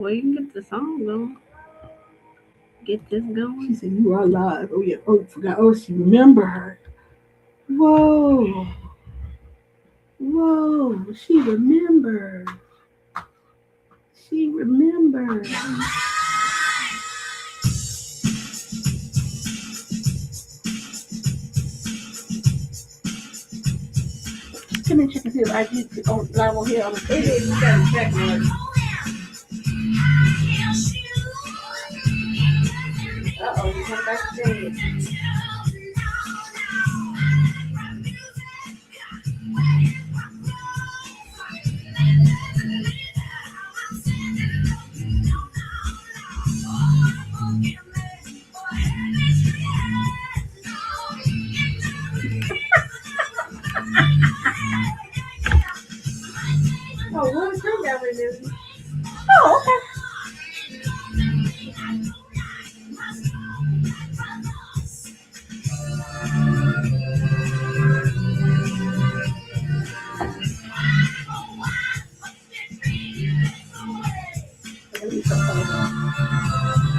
Well, you can get the song going. Get this going. She said, "You are live." Oh yeah. Oh, forgot. Oh, she remembered. Whoa, whoa. She remembered. She remembered. Let me check and see if I get on live on here. It is. You gotta check it. Uh-oh, you come back to bed. Oh, what was your memory, Missy? Oh, okay.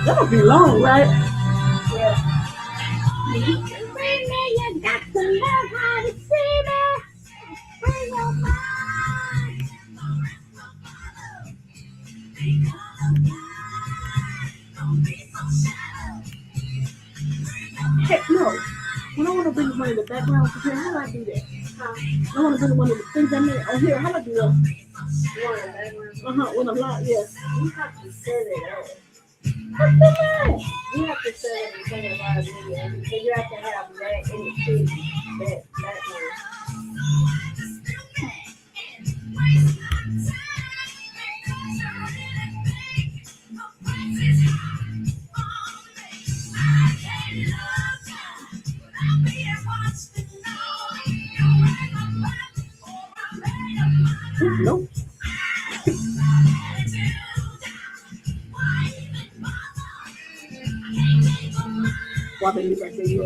That would be long, right? Yeah. You got to learn how to see me. Free your mind. Heck no. When I want to bring one of the backgrounds to here, how do I do that? I want to bring one of the things I made on here. How do I do that? You want a background? When I'm live, yeah. You have to set it up. What's the name? You have to set up and send it live video. So you have to have that in the feed. That one. Nope. Why they leave right there? You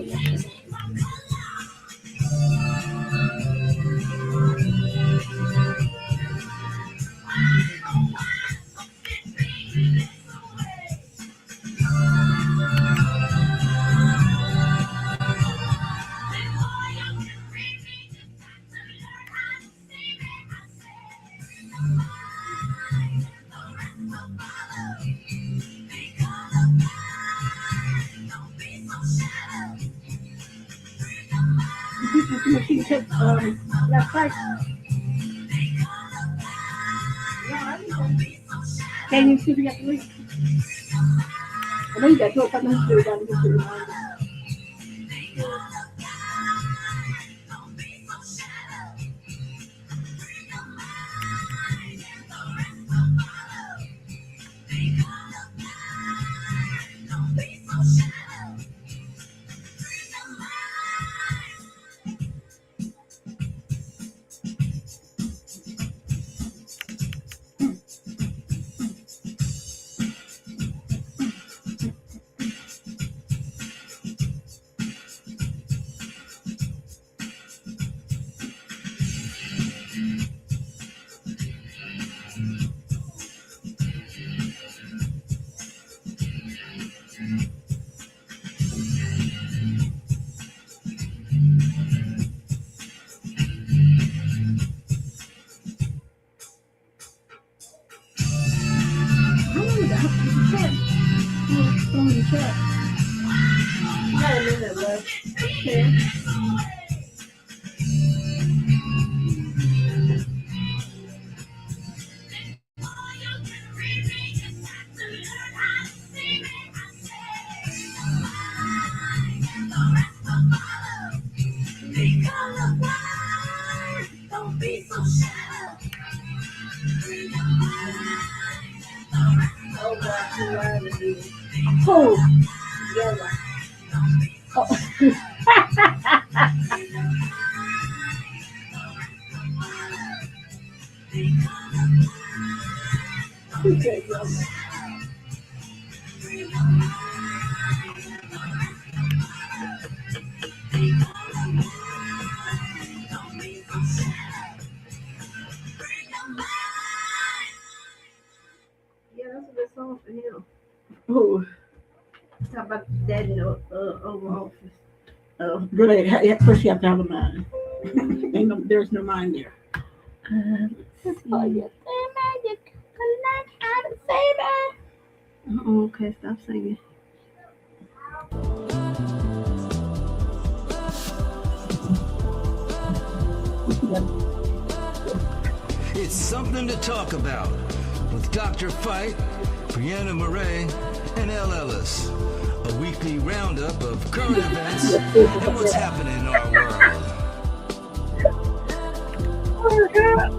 she take last night. Can you see if you got to leave? I know you got 12 minutes to do it down to get to the reminder. You got a minute left. Yeah. Oh, God, you lied to me. Oh, Yellow. oh. Who said yellow? Yeah, that's a good song for him. Who? Talk about that in the Oval Office. Oh, really? First you have to have a mind. There's no mind there. Okay, stop singing. It's something to talk about with Dr. Fight, Brianna Murray, and L. Ellis. A weekly roundup of current events and what's happening in our world. Oh God.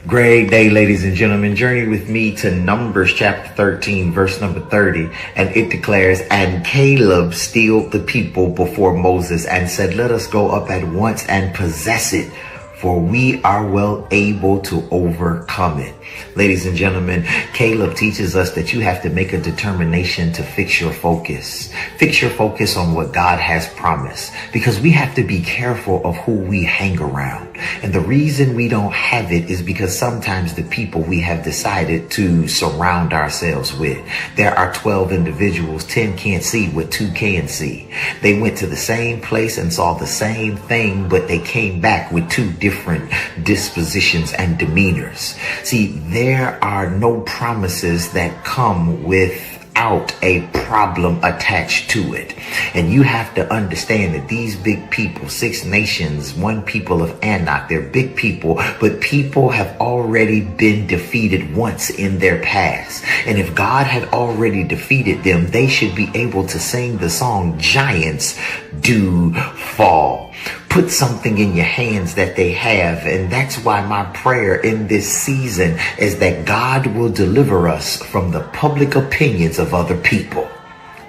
Great day, ladies and gentlemen. Journey with me to Numbers chapter 13, verse number 30. And it declares, and Caleb stilled the people before Moses and said, let us go up at once and possess it, for we are well able to overcome it. Ladies and gentlemen, Caleb teaches us that you have to make a determination to fix your focus. Fix your focus on what God has promised, because we have to be careful of who we hang around. And the reason we don't have it is because sometimes the people we have decided to surround ourselves with. There are 12 individuals, 10 can't see what 2 can see. They went to the same place and saw the same thing, but they came back with 2 different dispositions and demeanors. See, there are no promises that come without a problem attached to it. And you have to understand that these big people, 6 nations, 1 people of Anak, they're big people, but people have already been defeated once in their past. And if God had already defeated them, they should be able to sing the song, Giants Do Fall. Put something in your hands that they have. And that's why my prayer in this season is that God will deliver us from the public opinions of other people.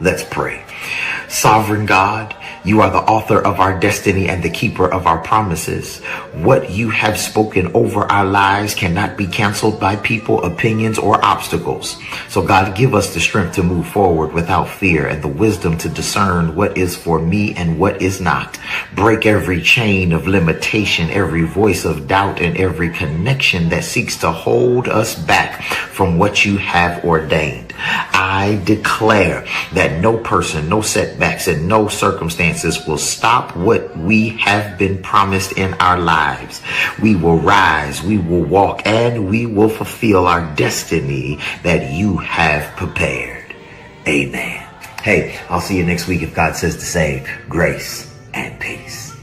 Let's pray. Sovereign God, you are the author of our destiny and the keeper of our promises. What you have spoken over our lives cannot be canceled by people, opinions, or obstacles. So God, give us the strength to move forward without fear and the wisdom to discern what is for me and what is not. Break every chain of limitation, every voice of doubt, and every connection that seeks to hold us back from what you have ordained. I declare that no person, no setbacks, and no circumstances will stop what we have been promised in our lives. We will rise, we will walk, and we will fulfill our destiny that you have prepared. Amen. Hey, I'll see you next week if God says the same. Grace and peace.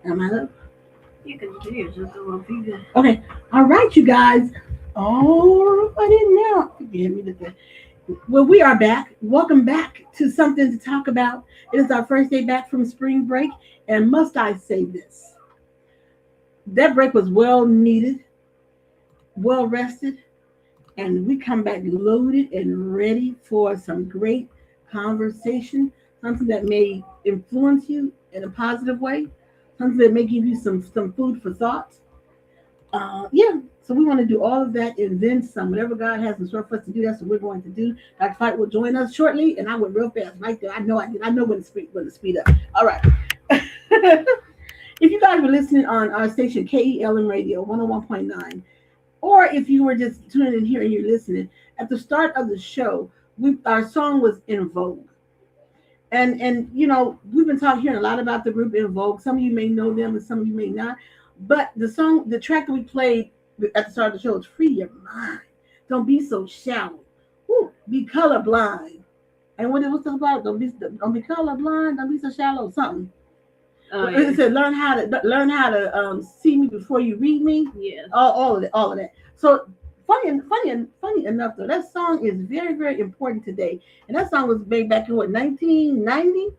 Am I up? You can do just go up either. Okay. All right, you guys. Oh, I didn't know. Forgive me. Well, we are back. Welcome back to Something to Talk About. It is our first day back from spring break. And must I say this? That break was well needed, well rested, and we come back loaded and ready for some great conversation, something that may influence you in a positive way, something that may give you some food for thought. So we want to do all of that and then some. Whatever God has in store for us to do, that's what we're going to do. Dr. Fight will join us shortly, and I went real fast right there. I know I did. I know when to speed up. All right. If you guys were listening on our station, KELM Radio 101.9, or if you were just tuning in here and you're listening, at the start of the show, our song was In Vogue. And you know, we've been hearing a lot about the group In Vogue. Some of you may know them and some of you may not. But the track that we played at the start of the show is Free Your Mind. Don't be so shallow. Ooh, be colorblind. And what it was about, don't be colorblind, don't be so shallow, something. It said learn how to see me before you read me. Yeah. All of that. So funny enough though, that song is very, very important today. And that song was made back in 1990?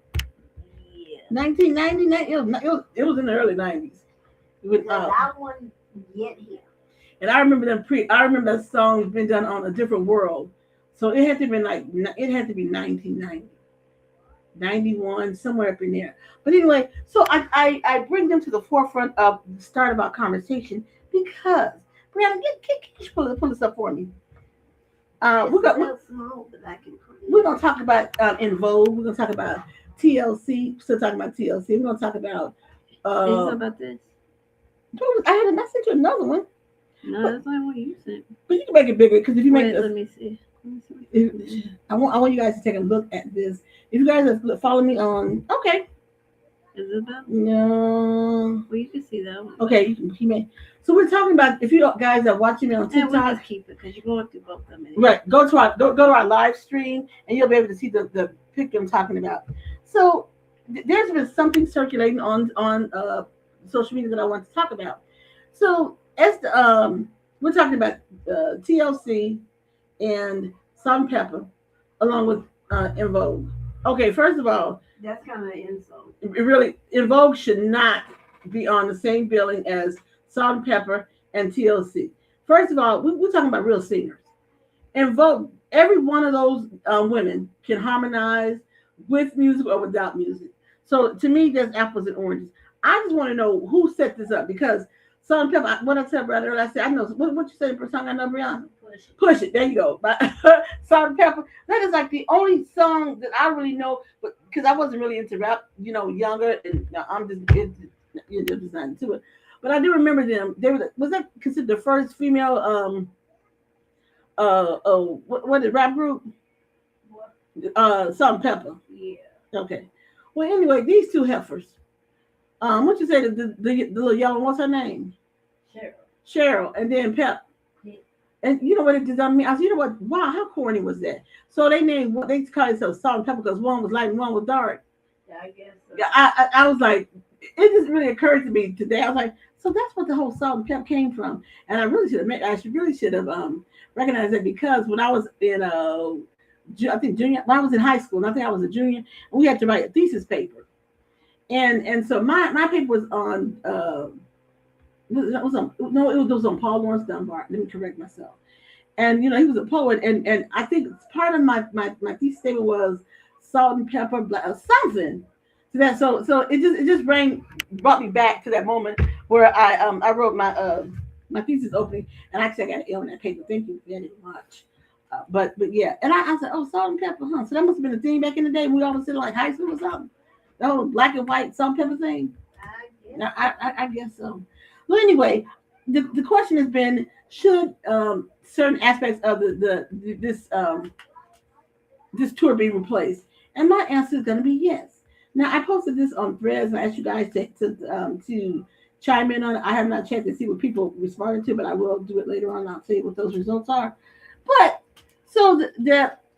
Yeah. 1990? It was in the early 90s. I wasn't yet here. And I remember that song been done on A Different World. So it had to be 1990. 91, somewhere up in there. But anyway, so I bring them to the forefront of the start of our conversation because, Brianna, can you pull this up for me? We got a little small, but I can we're gonna talk about In Vogue. We're gonna talk about TLC. Still talking about TLC. We're gonna talk about. Is it Uh, about this? I sent you another one, No, that's not what you said. but you can make it bigger because if you make Wait, this, let me see. I want you guys to take a look at this. If you guys follow me on, okay, Is it about? no, Well, you can see that one. okay, he may. So we're talking about if you guys are watching me on Yeah, we'll TikTok, just keep it because you're going through both of them. Anyway. right? Go to our live stream and you'll be able to see the picture I'm talking about. So there's been something circulating on social media that I want to talk about. So as we're talking about TLC and Salt and Pepper, along with In Vogue. Okay, first of all, That's kind of an insult. it really In Vogue should not be on the same billing as Salt and Pepper and TLC. First of all, we're talking about real singers. In Vogue, every one of those women can harmonize with music or without music. So to me, there's apples and oranges. I just want to know who set this up because Salt and Pepper. What I said earlier, I said I know what you said for song I know, Brianna. Push it. There you go. Salt and Pepper. That is like the only song that I really know, but because I wasn't really into rap, younger, and I'm just just not into it. But I do remember them. They were was that considered the first female what is rap group? Salt and Pepper. Yeah. Okay. Well, anyway, these two heifers. What you say the little yellow? What's her name? Cheryl, and then Pep. And you know what it does on me? I said, you know what? Wow, how corny was that? So they called themselves Salt and Pepper because one was light and one was dark. Yeah, I guess. So. Yeah, I was like, it just really occurred to me today. I was like, so that's what the whole Salt and Pepper came from. And I really should have recognized that because when I was in I think junior, when I was in high school, and I think I was a junior, and we had to write a thesis paper. And so my paper was on it was on Paul Laurence Dunbar. Let me correct myself. And he was a poet, and I think part of my thesis statement was Salt and Pepper, something to that. So it brought me back to that moment where I wrote my thesis opening, and actually I got an L in that paper. Thank you very much. But yeah, and I said, oh, Salt and Pepper, huh? So that must have been a thing back in the day when we all was in like high school or something. The whole black and white Salt and Pepper thing. I guess so. Well, anyway, the question has been: should certain aspects of this tour be replaced? And my answer is going to be yes. Now, I posted this on Threads and I asked you guys to chime in on it. I have not checked to see what people responded to, but I will do it later on. I'll tell you what those results are. But so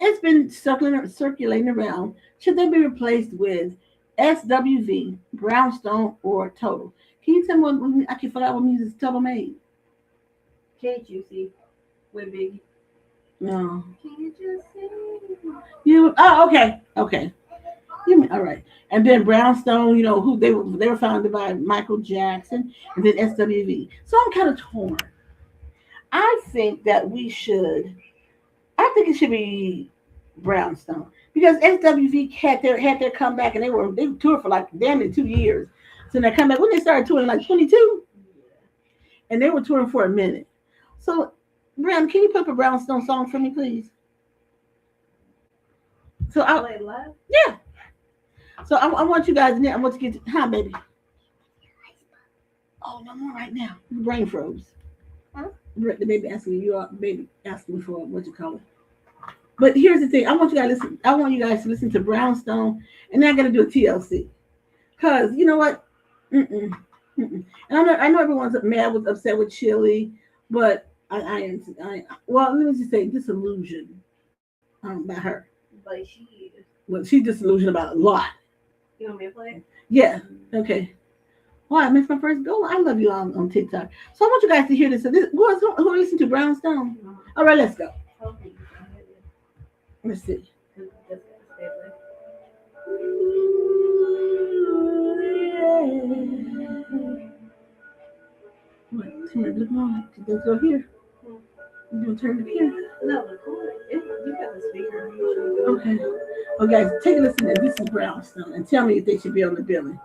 it's been circulating around. Should they be replaced with SWV, Brownstone, or Total? Can you tell me what I can forget what music Total made? Can't you see? With Biggie. No. Can you just see? Okay. All right. And then Brownstone, who they were founded by Michael Jackson, and then SWV. So I'm kind of torn. I think it should be Brownstone because SWV had their comeback and they toured for like damn near 2 years. So they come back when they started touring like 22, and they were touring for a minute. So, Brown, can you put up a Brownstone song for me, please? So I play live. Yeah. So I want you guys. I want to get baby. Oh, no more right now. Your brain froze. Huh? The baby asking for what you call it. But here's the thing. I want you guys to listen to Brownstone, and then I got to do a TLC. Cause you know what? And I know everyone's upset with Chili, but well, let me just say disillusioned by her. But she is. Well, she's disillusioned about a lot. You want me to play? Yeah. Okay. Well, I missed my first goal. I love you on TikTok. So I want you guys to hear this. So who listen to Brownstone? All right, let's go. Okay. Let's see. What? Turn it on. Let's go here. You gonna turn it here? No, you got the speaker. Okay. Well, guys, take a listen to this. This is Brownstone, and tell me if they should be on the billing.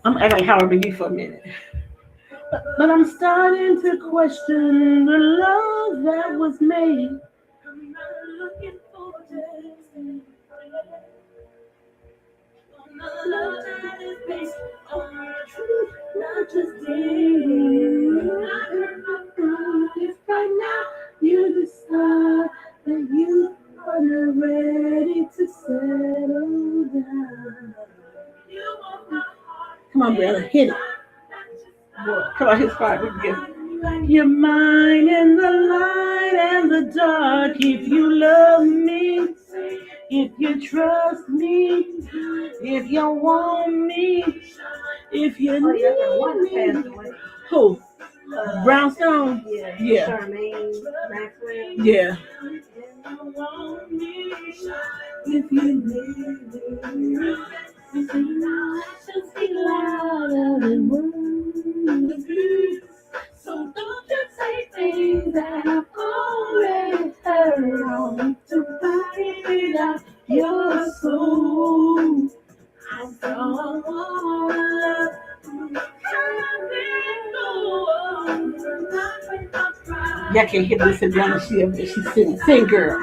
I'm acting like Howard McGee for a minute. But I'm starting to question the love that was made. You are not ready to settle down. Come on, brother, hit it. Come on, his part. We can get it. You're mine in the light and the dark. If you love me, if you trust me, if you want me, if you Oh, yeah, the need one me. passed away. Who? Brownstone? Yeah. Yeah. Charmaine Maxwell. Yeah. If you need me. So don't just say things that I've already heard on to find out your soul. I don't wanna y'all can't hear this in down she up there. She's singing. Sing, girl.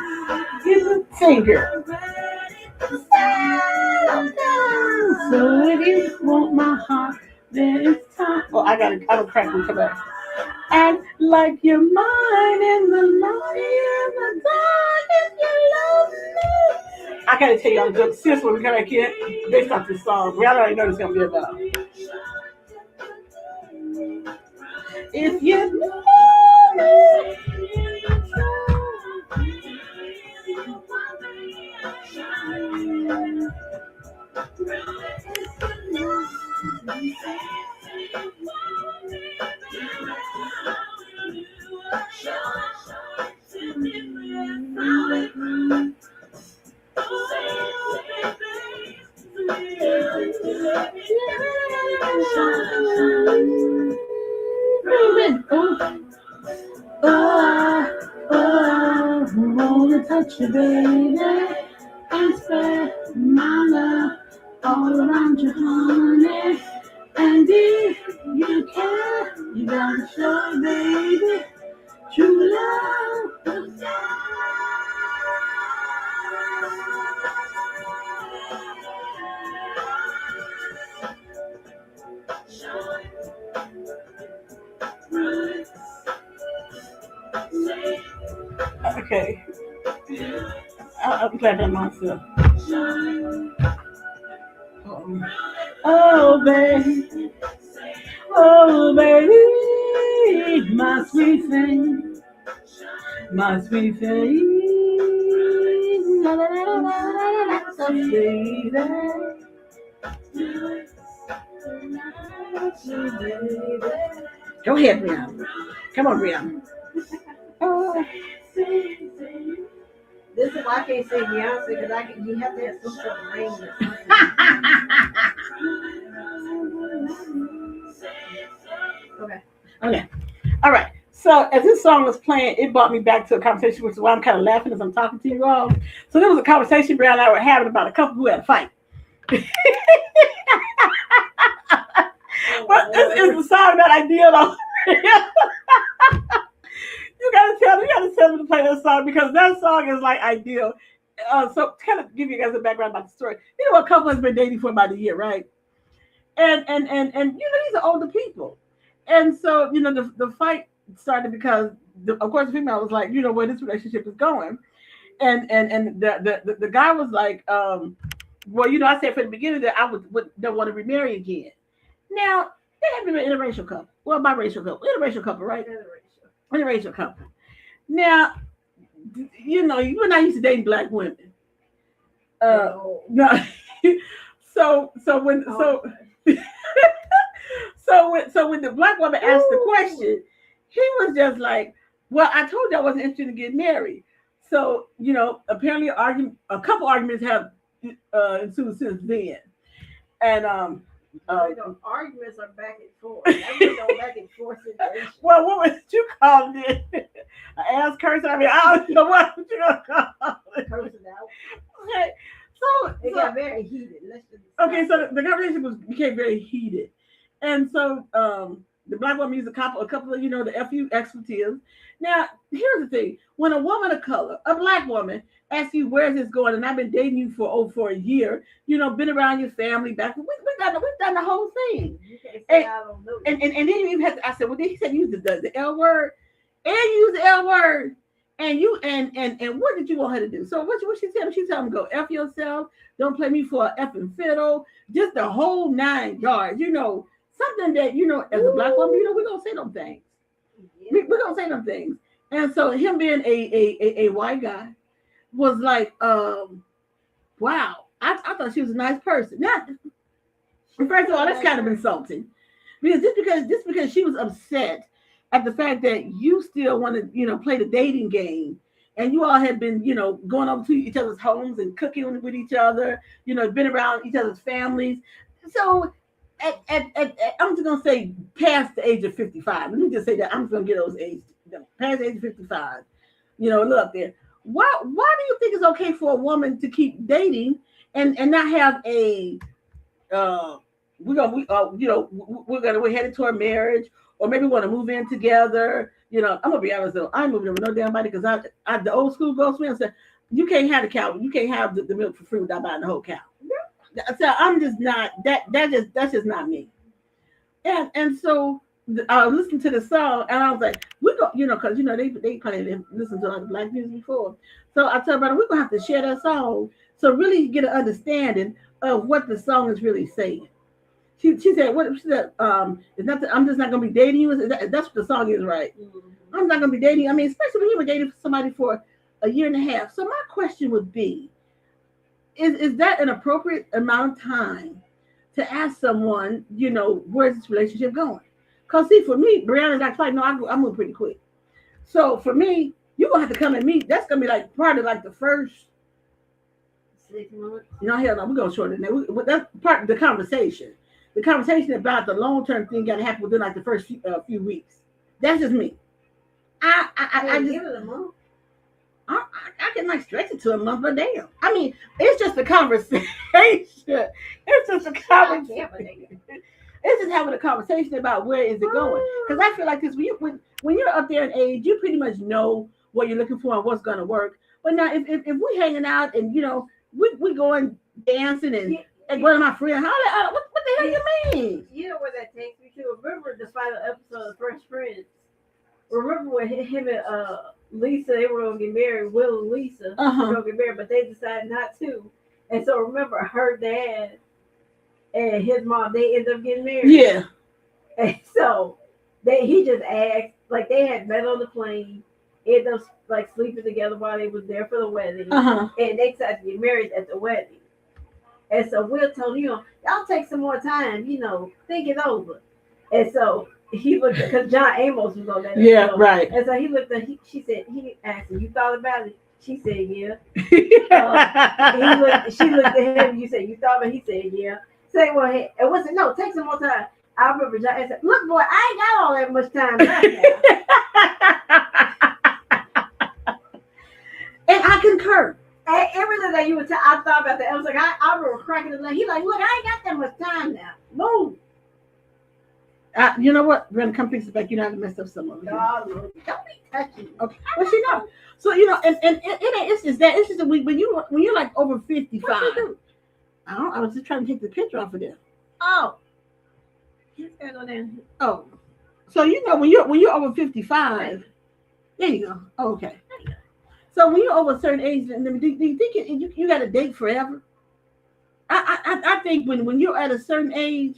Sing, girl. So if you want my heart, then it's time. Oh, I don't crack when come back. Act like you're mine in the light and the dark if you love me. I gotta tell y'all a joke. Sis, when we come back here, based off this song, we already know it's gonna be about. If you know me, I wanna touch you, baby, and spread my love all around you, honey. And if you can, you gotta show, baby, true love. Okay. I'm glad that myself. Oh, baby. Oh, baby. My sweet thing. My sweet thing. La, la, la, la, la, la, so baby. Go ahead, Brianna. Come on, Brianna. Oh. This is why I can't say Beyonce because you have to have some sort of range. Okay. All right. So as this song was playing, it brought me back to a conversation, which is why I'm kind of laughing as I'm talking to you all. So there was a conversation Brianna and I were having about a couple who had a fight. But this is the song that I did on. You gotta tell me to play that song because that song is like ideal. So to kind of give you guys a background about the story. You know, a couple has been dating for about a year, right? And you know, these are older people. And so, you know, the fight started because of course the female was like, you know, where this relationship is going. And the guy was like, well, you know, I said from the beginning that I would don't want to remarry again. Now, they have been an interracial couple. Well, biracial couple, right? Interracial couple. Now, you know, you and I used to date black women. No. So when the black woman asked the question, he was just like, "Well, I told you I wasn't interested in getting married." So, you know, apparently a couple arguments have ensued since then, and arguments are back and forth. Everything's on back and forth situation. Well, what would you call it? An ass cursing? I mean, I don't know what you gonna call it. Cursing out. Okay, It got very heated. Okay, so the conversation became very heated, and so the black woman used a couple of, you know, the FU expletives. Now, here's the thing: when a woman of color, a black woman, asks you where's this going, and I've been dating you for a year, you know, been around your family back, we've done the whole thing. You can't say I don't know. And then you even had to, I said, well, then he said use the L word, and use the L word. And you and what did you want her to do? So what she tell me? She told him go F yourself, don't play me for a effing fiddle, just the whole 9 yards, something that, as a black woman, we're gonna say them things. We're gonna say them things. And so him being a white guy was like, wow. I thought she was a nice person. Now, first of all, that's kind of insulting. Because just because she was upset at the fact that you still want to, play the dating game, and you all had been, going over to each other's homes and cooking with each other, been around each other's families. So I'm just gonna say past the age of 55. Let me just say that I'm just gonna get those age past the age of 55. Look up there. Why do you think it's okay for a woman to keep dating and not have a we're headed toward marriage, or maybe want to move in together? I'm gonna be honest though, I'm moving in with no damn body, because I the old school ghost man said you can't have the cow, you can't have the milk for free without buying the whole cow. So I'm just not that's just not me. And so I listened to the song and I was like, we go, because they probably listened to a lot of black music before. So I told brother, we're gonna have to share that song so really get an understanding of what the song is really saying. She said, what she said, it's not that I'm just not gonna be dating you. That's what the song is, right? Mm-hmm. I'm not gonna be dating. I mean, especially when you were dating somebody for a year and a half. So my question would be, is that an appropriate amount of time to ask someone, where's this relationship going? Because see, for me, Brianna's like, no, I move pretty quick. So for me, you're gonna have to come and meet. That's gonna be like part of like the first 6 months. No, hell no, we're gonna shorten that. That's part of the conversation. The conversation about the long-term thing got to happen within like the first few weeks. That's just me. I just give it a month. I can like stretch it to a month, but damn. I mean, it's just a conversation. It's just a conversation. It's just having a conversation about where is it going. Because I feel like this when you're up there in age, you pretty much know what you're looking for and what's going to work. But now, if we're hanging out and we going dancing and one of my friends, what the hell you mean? You know what that takes me to? Remember the final episode of Fresh Prince? Remember when him and Lisa, they were gonna get married. Will and Lisa were gonna get married, but they decided not to. And so remember, her dad and his mom, they ended up getting married. Yeah. And so he just asked, like they had met on the plane, ended up like sleeping together while they was there for the wedding, and they decided to get married at the wedding. And so Will told him, y'all take some more time, think it over. And so he looked at, because John Amos was on that. Yeah, right. And so he looked at, he asked him, you thought about it? She said, yeah. She looked at him, you said, you thought about it? He said, yeah. Say, well, hey, and what's it? No, take some more time. I remember John said, look, boy, I ain't got all that much time right now. And I concur. And everything that you would tell, I thought about that. I was like, I remember cracking the leg. He like, look, I ain't got that much time now. Move. You know what? Brenda, come fix it back. You know how to mess up some of it. No, don't be touching. Okay. Well, she know. So it's just that. It's just that when you're like over 55. What you do? I was just trying to take the picture off of there. Oh. You just gotta go down. Oh. So when you're over 55, there you go. Oh, okay. So when you're over a certain age, do you think you got to date forever? I think when you're at a certain age,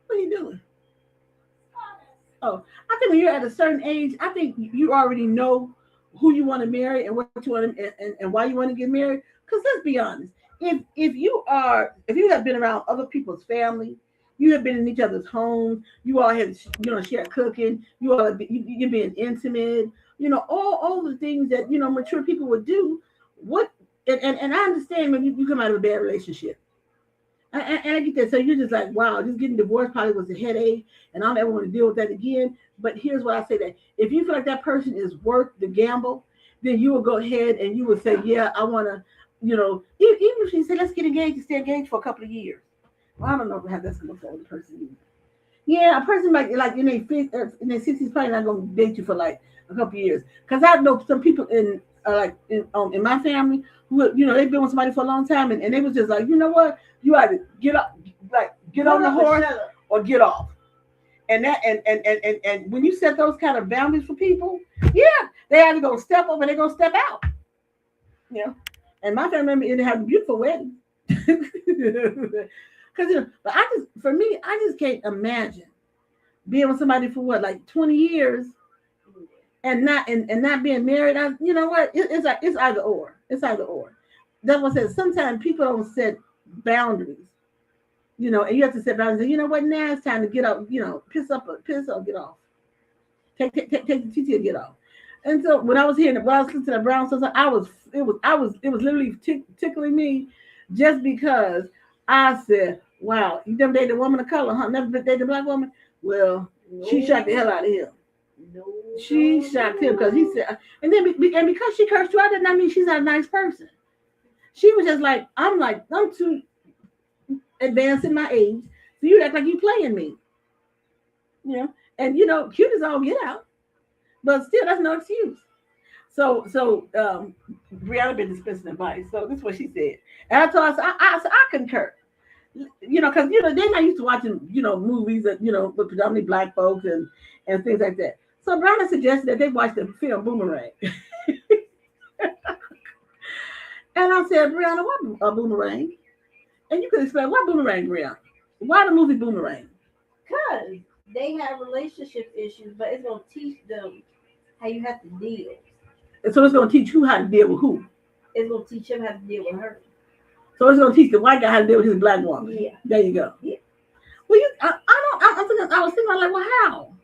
what are you doing? Oh, I think when you're at a certain age, I think you already know who you want to marry and what you want to, and why you want to get married. Because let's be honest, if you have been around other people's family, you have been in each other's homes, you all have shared cooking, you're being intimate. All the things that, mature people would do. And I understand when you come out of a bad relationship. And I get that. So you're just like, wow, just getting divorced probably was a headache, and I don't ever want to deal with that again. But here's what I say, that if you feel like that person is worth the gamble, then you will go ahead and you will say, yeah, I want to, even if you say, let's get engaged and stay engaged for a couple of years. Well, I don't know how that's going to fall the person either. Yeah, a person like in their 60s probably not going to date you for like a couple of years. Because I know some people in my family who, they've been with somebody for a long time, and they was just like, you know what, you either get on the horse or get off. And that and when you set those kind of boundaries for people, yeah, They either gonna step up or they're gonna step out. You know. And my family member it had a beautiful wedding. Because but for me, I just can't imagine being with somebody for what, like 20 years and not being married. You know what? It's either or. It's either or. That's what I said. Sometimes people don't set boundaries. You know, and you have to set boundaries. And you know what? Now it's time to get up. You know, piss up, get off. Take the TT and get off. And so when I was listening to that Brown song, it was literally tickling me, just because I said, "Wow, you never dated a woman of color, huh? Never dated a black woman." Well, she shocked the hell out of him. She shocked him because he said, and because she cursed you out, did not mean she's not a nice person. She was just like, I'm too advanced in my age, so you act like you playing me. You know, and you know, cute as all get out. But still, that's no excuse. So Brianna been dispensing advice. So this is what she said. And I told her, I concur. You know, because, you know, they're not used to watching, you know, movies that, you know, with predominantly black folks and things like that. So Brianna suggested that they watch the film Boomerang. And I said, Brianna, what Boomerang? And you can explain, why Boomerang, Brianna? Why the movie Boomerang? Because they have relationship issues, but it's going to teach them how you have to deal. And so it's going to teach you how to deal with who? It's going to teach him how to deal with her. So it's going to teach the white guy how to deal with his black woman. Yeah. There you go. Yeah. Well, I was thinking like, well, how?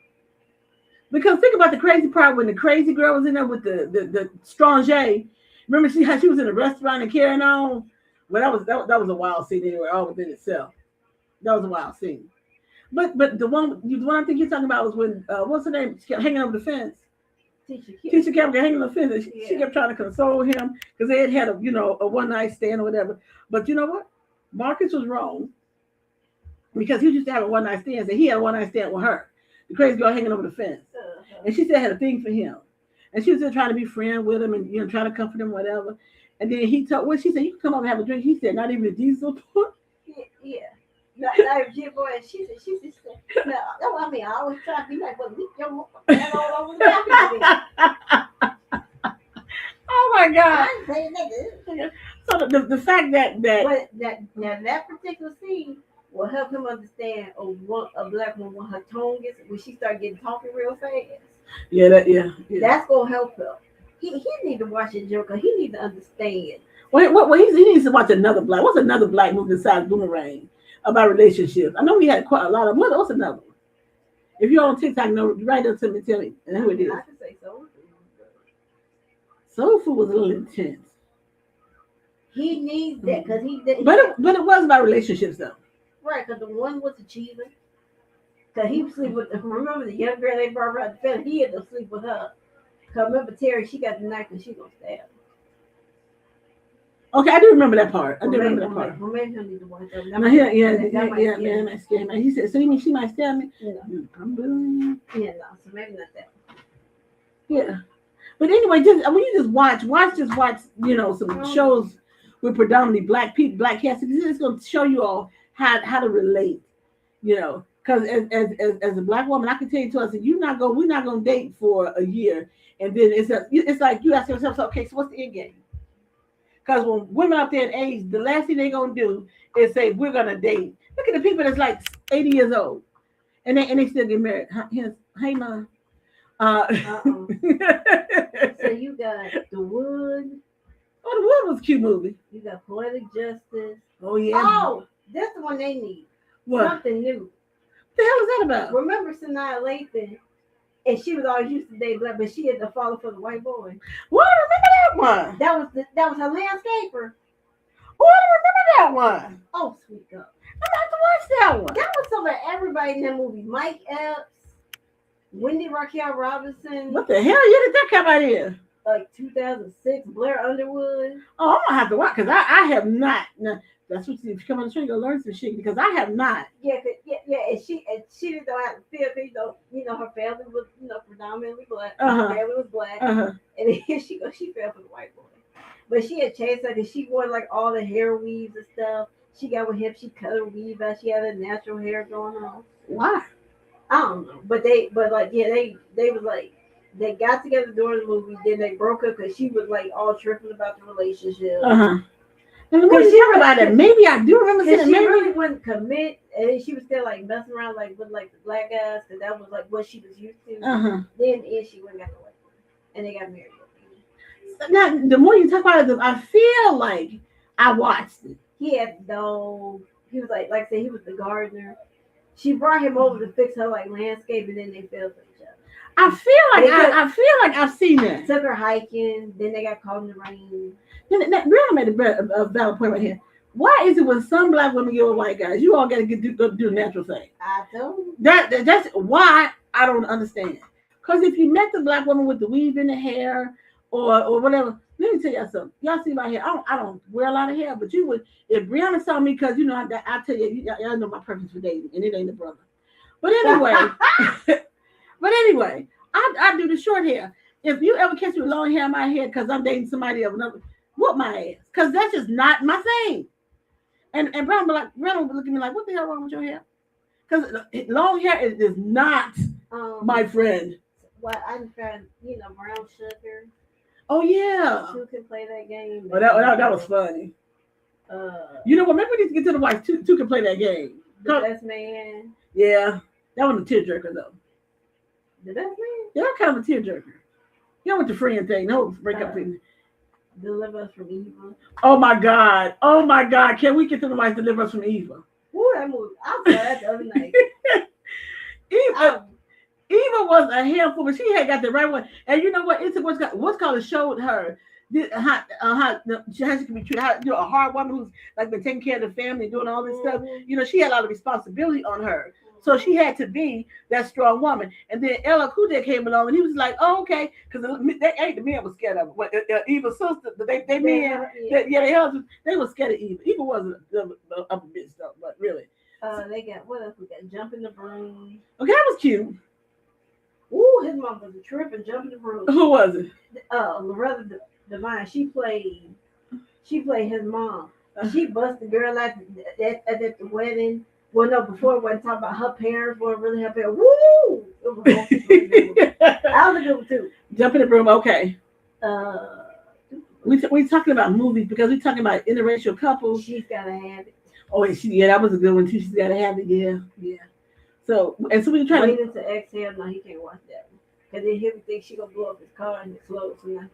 Because think about the crazy part when the crazy girl was in there with the stranger. Remember how she was in a restaurant and carrying on? Well, that was a wild scene anyway, all within itself. That was a wild scene. But the one I think you're talking about was when what's her name? She kept hanging over the fence. Teacher kept hanging on the fence. She kept trying to console him because they had a one night stand or whatever. But you know what? Marcus was wrong because he used to have a one night stand. And he had a one night stand with her, the crazy girl hanging over the fence, and she said had a thing for him, and she was just trying to be friend with him and trying to comfort him, whatever. And then he told, well, she said, you can come up and have a drink. He said, not even a diesel port. Yeah. Not even boy. She said, no, I mean, I always try to be like, well, leave your hand all over the back. Oh my God. I ain't saying that. So the fact that that particular scene will help him understand a black woman when her tone gets, when she start getting talking real fast. Yeah. That's gonna help him. He need to watch it, Joker. He need to understand. Well, he needs to watch another black. What's another black movie besides Boomerang about relationships? I know we had quite a lot of. What's another one? If you're on TikTok, write it to me, tell me, and who it is. I can say Soul Food. Soul Food was a little intense. He needs that because But it was about relationships though. Right, because the one was achieving. Because he was sleeping with. Remember the young girl they brought around the family? He had to sleep with her. Because remember Terry, she got the knife and she gonna stab him. Okay, I do remember that part. Well, maybe he'll need to watch that. Yeah. He said, so you mean she might stab me? Yeah. I'm doing it. Yeah, no, so maybe not that. Yeah. But anyway, just when you just watch, some shows with predominantly black people, black cast, it's going to show you all how to relate, because as a black woman, I can tell you, I said, we're not going to date for a year. And then it's like you ask yourself, okay, so what's the end game? Because when women up there in age, the last thing they're going to do is say, we're going to date. Look at the people that's like 80 years old. And they still get married. Hey, Mom. So you got The Wood. Oh, The Wood was a cute movie. You got Poetic Justice. Oh, yeah. Oh, that's the one they need. What? Something new. What the hell is that about? Remember Sanaa Lathan? And she was always used to date black, but she had to follow for the white boy. What? I remember that one. That was her landscaper. Oh, I remember that one. Oh, sweet God. I'm about to watch that one. That was some of everybody in that movie. Mike Epps, Wendy Raquel Robinson. What the hell year did that come out in? Like 2006, Blair Underwood. Oh, I'm gonna have to watch because I have not. No, that's what if you come on the show, you go learn some shit because I have not. Yeah. And she didn't know how to feel because her family was predominantly black. Her family was black, and then she fell for the white boy. But she had changed her because she wore like all the hair weaves and stuff. She got with him. She cut her weave out. She had a natural hair going on. Why? I don't know. But they was like They got together during the movie. Then they broke up because she was like all tripping about the relationship. And what you talk about it? Maybe I do remember seeing it. She maybe really wouldn't commit, and she was still like messing around like with like the black guys because that was like what she was used to. Then she went and got the white one, and they got married. Now, the more you talk about it, I feel like I watched it. He had dog. He was like I said, he was the gardener. She brought him over to fix her like landscape, and then they fell for each other. I feel like I've seen that. Took her hiking. Then they got caught in the rain. Brianna made a valid point right here. Why is it when some black women get with white guys, you all got to go do the natural thing? I don't. That's why I don't understand. Because if you met the black woman with the weave in the hair or whatever, let me tell y'all something. Y'all see my hair. I don't wear a lot of hair, but you would if Brianna saw me because I tell you, y'all know my preference for dating, and it ain't a brother. But anyway, I do the short hair. If you ever catch me with long hair in my head because I'm dating somebody of another, whoop my ass, because that's just not my thing. And Brian will look at me like, what the hell wrong with your hair? Because long hair is not my friend. Well, I'm trying, brown sugar. Oh yeah. Two can play that game. Oh, that was funny. You know what? Maybe we need to get to the wife. Two can play that game. The Best Man. Yeah, that was a tearjerker though. The Best Man. Yeah, kind of a tearjerker. You know what the friend thing? No breakup thing. Deliver Us from Evil. Oh my God! Can we get to the wife Deliver Us from Evil? Ooh, that movie! I saw that the other night. Eva was a handful, but she had got the right one. And you know what? It's what's called showed her how she can be treated. How, a hard woman who's like been taking care of the family, doing all this stuff. She had a lot of responsibility on her, so she had to be that strong woman. And then Ella Kude came along, and he was like, "Oh, okay," because the men was scared of her. Eva's sister, they were scared of Eva. Eva wasn't a bitch though, but really. They got what else? We got Jump in the Broom. Okay, that was cute. Ooh, his mom was a trip and Jump in the Broom. Who was it? Loretta Devine. She played his mom. She busted the girl at the wedding. Well, no, before it wasn't talking about her parents weren't really her parents. Woo! It was that was a good one too. Jump in the Broom. Okay. We talking about movies because we're talking about interracial couples. She's Gotta Have It. Oh, that was a good one too. She's Gotta Have It. Yeah. So we trying Waiting to Exhale. No, he can't watch that one because then he'll think she gonna blow up his car and it's slow. So now.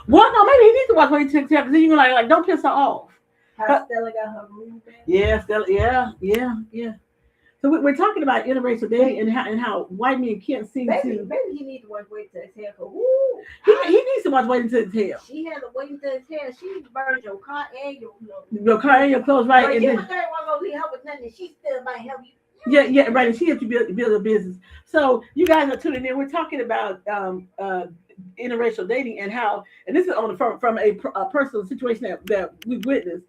Well, no, maybe he needs to watch Waiting to Exhale because then you're like don't piss her off. How Stella got her room back. Yeah, Stella. Yeah. So we're talking about interracial dating and how white men can't seem to. Maybe he needs to watch Waiting to Exhale. He needs to watch Waiting to Exhale. She had a Waiting to Exhale. She burned your car and your clothes. Your car and your clothes, right? But and you then, was there one gonna leave her with nothing. She still might help you. Yeah, right. And she has to build a business. So you guys are tuning in. We're talking about interracial dating and how, and this is from a personal situation that we witnessed.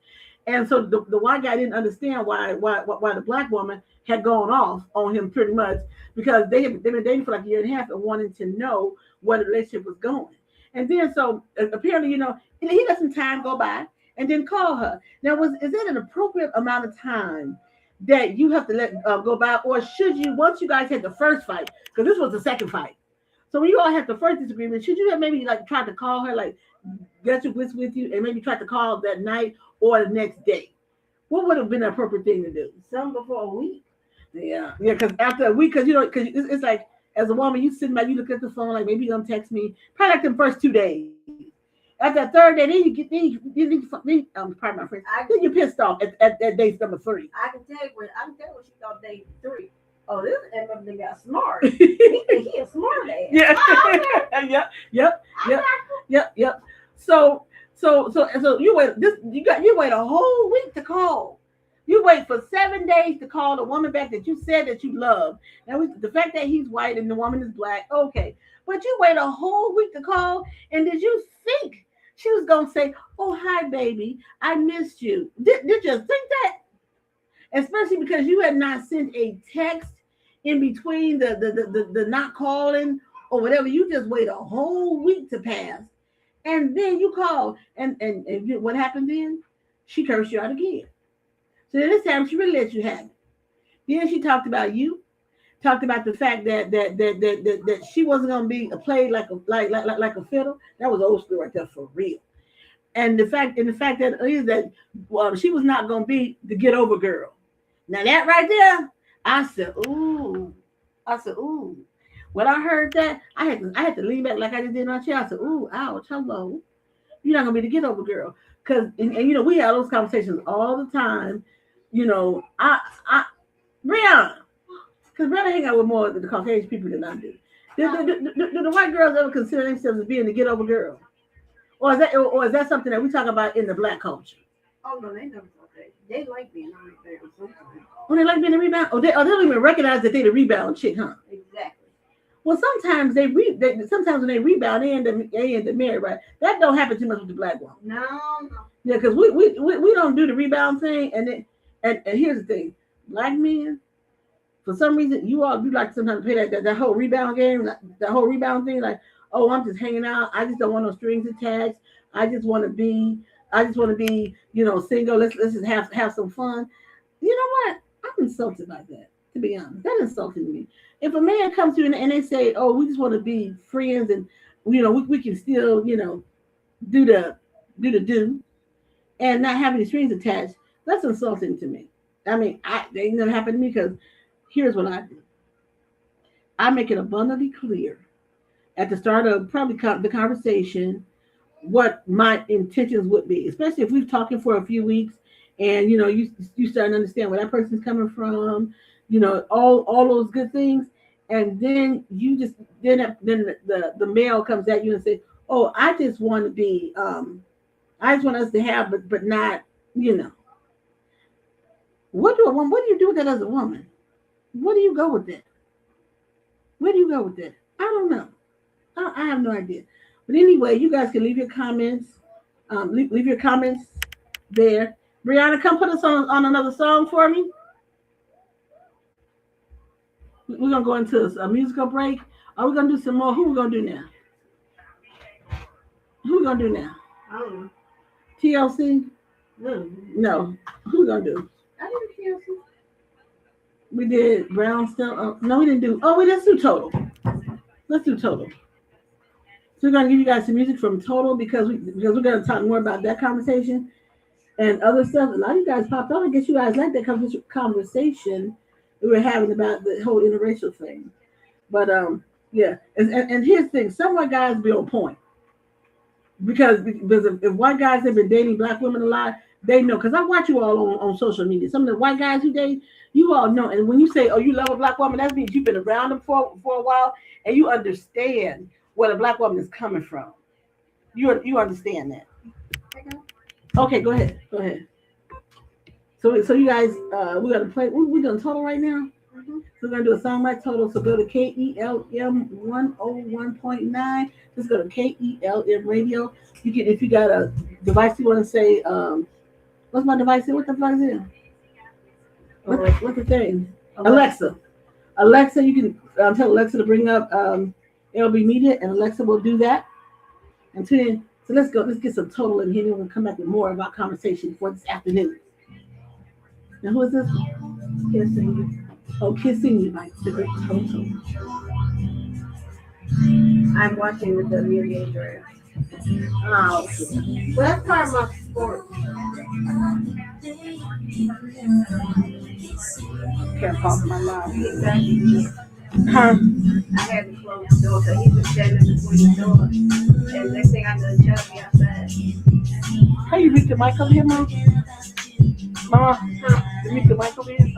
And so the white guy didn't understand why the black woman had gone off on him pretty much because they've been dating for like a year and a half and wanted to know where the relationship was going. And then so apparently, he let some time go by and then call her. Now, is that an appropriate amount of time that you have to let go by, or should you, once you guys had the first fight, because this was the second fight, so when you all had the first disagreement, should you have maybe like tried to call her, like get your wits with you, and maybe try to call that night or the next day? What would have been the appropriate thing to do? Some before a week. Yeah, because after a week, because it's like as a woman, you sitting back, you look at the phone, like maybe you're gonna text me, probably like the first 2 days. After the third day, then pardon my friend, then you're pissed off at day number 3. I can tell you what she thought day 3. Oh, this MF got smart. he a smart ass. Yeah. Yep. So you wait a whole week to call. You wait for 7 days to call the woman back that you said that you love. Now the fact that he's white and the woman is black, okay. But you wait a whole week to call, and did you think she was gonna say, "Oh, hi, baby, I missed you"? Did you think that? Especially because you had not sent a text in between the not calling or whatever. You just wait a whole week to pass, and then you call, and what happened then? She cursed you out again. So this time she really let you have it. Then she talked about you, talked about the fact that she wasn't gonna be played like a fiddle. That was old school right there for real. And the fact that is that she was not gonna be the get over girl. Now that right there, I said, ooh, I said, ooh. When I heard that, I had to lean back like I just did in my chair. I said, ooh, ouch, hello. You're not gonna be the get over girl. Cause and we have those conversations all the time. I Brianna, because Brianna hang out with more of the Caucasian people than I do. Do the white girls ever consider themselves as being the get over girl? Or is that something that we talk about in the black culture? Oh no, they never thought that. They like being on the rebound sometimes. Oh, they like being a rebound? They don't even recognize that they the rebound chick, huh? Exactly. Well, sometimes sometimes when they rebound, they end up married, right? That don't happen too much with the black woman. No. Yeah, because we don't do the rebound thing, and here's the thing, black men, for some reason, you like sometimes play that whole rebound game, that whole rebound thing, like, oh, I'm just hanging out. I just don't want no strings attached. I just want to be, single. Let's just have some fun. You know what? I'm insulted by that. To be honest, that insulted me. If a man comes to you and they say, "Oh, we just want to be friends," and we can still do the and not have any strings attached, that's insulting to me. I mean, they ain't never happened to me because here's what I do. I make it abundantly clear at the start of probably the conversation what my intentions would be, especially if we've talking for a few weeks and you start to understand where that person's coming from, all those good things, and then the male comes at you and say, "Oh, I just want to be, I just want us to have, but not, you know." What do you do with that as a woman? Where do you go with that? Where do you go with that? I don't know. I have no idea. But anyway, you guys can leave your comments. Leave your comments there. Brianna, come put us on another song for me. We're gonna go into a musical break. Are we gonna do some more? Who we gonna do now? Who we gonna do now? I don't know. TLC? No. Who we gonna do? I did TLC. We did Brown still. No, we didn't do. Oh, let's do Total. Let's do Total. So we're gonna give you guys some music from Total because we're gonna talk more about that conversation and other stuff. A lot of you guys popped on. I guess you guys like that conversation we were having about the whole interracial thing. But yeah. And here's the thing: some white guys be on point because if white guys have been dating black women a lot, they know. Because I watch you all on social media. Some of the white guys who date, you all know. And when you say, "Oh, you love a black woman," that means you've been around them for a while and you understand where the black woman is coming from. You understand that. Okay, go ahead. So you guys, we're gonna play. We're gonna Total right now. Mm-hmm. So we're gonna do a song by Total. So go to KELM 101.9. Just go to KELM Radio. You can, if you got a device you want to say, what's my device? What the device is? What's the thing? Alexa. You can tell Alexa to bring up LB Media, and Alexa will do that. And then, so let's go. Let's get some Total in here, and we'll come back with more of our conversation for this afternoon. Now, who is this? Kissing You. Oh, Kissing You by the great Total. I'm watching the WNBA draft. Oh, okay. Well, that's part of my sport. Can't pause my life. Exactly. Huh? I had to close the door because he was standing between the door. And next thing I know, Chuck me outside. How you reach the mic over here, Mom? Mom, you reach the mic over here?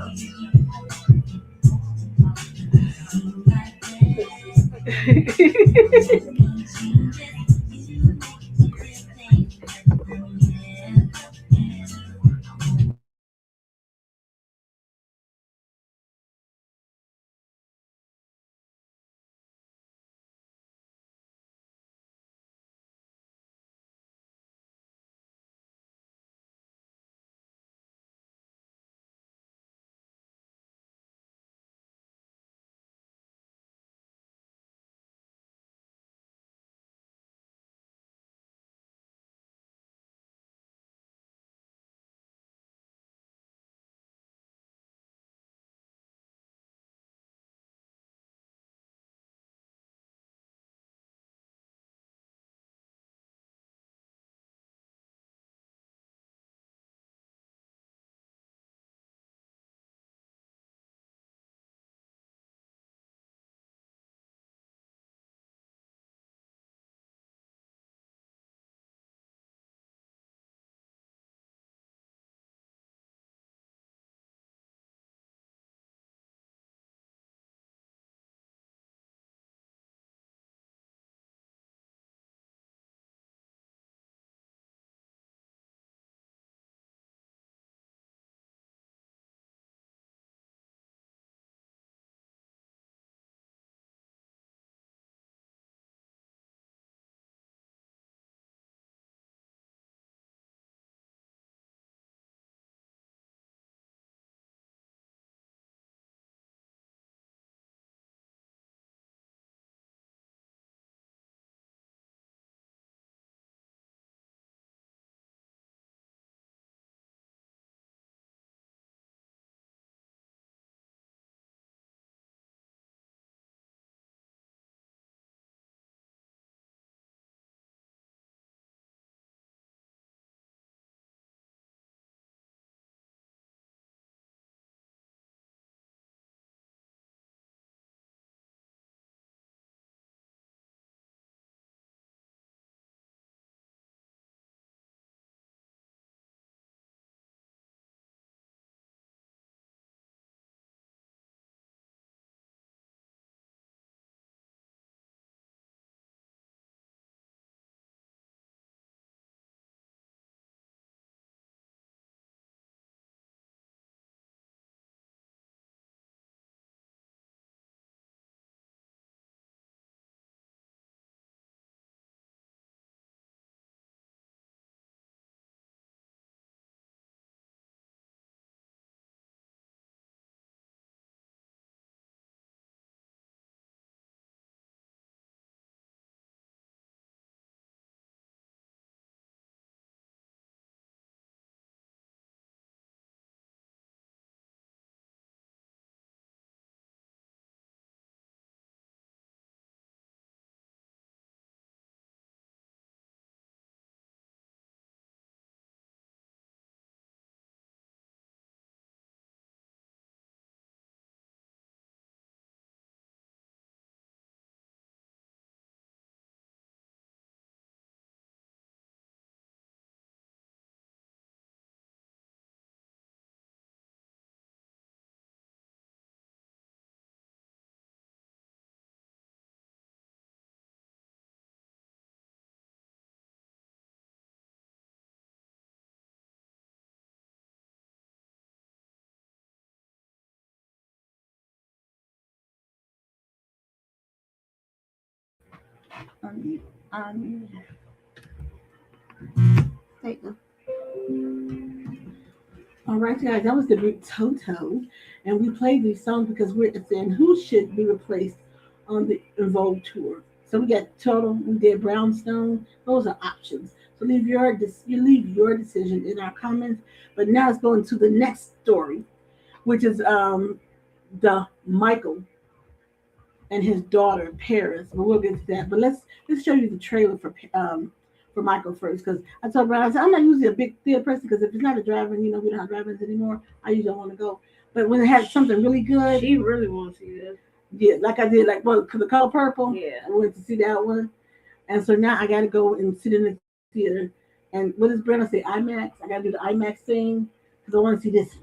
All right, guys, that was the group Toto, and we played these songs because we're saying who should be replaced on the Evolve tour. So we got Toto, we did Brownstone. Those are options. So you leave your decision in our comments. But now let's go into the next story, which is the Michael and his daughter Paris. But we'll get to that. But let's show you the trailer for Michael first, because I told Brian, I said, I'm not usually a big theater person because if it's not a drive-in, we don't have drive-ins anymore. I usually don't want to go. But when it has something really good, she really wants to see this. Yeah, like I did, the Color Purple. Yeah, I went to see that one, and so now I got to go and sit in the theater. And what does Brenda say? IMAX. I got to do the IMAX thing because I want to see this.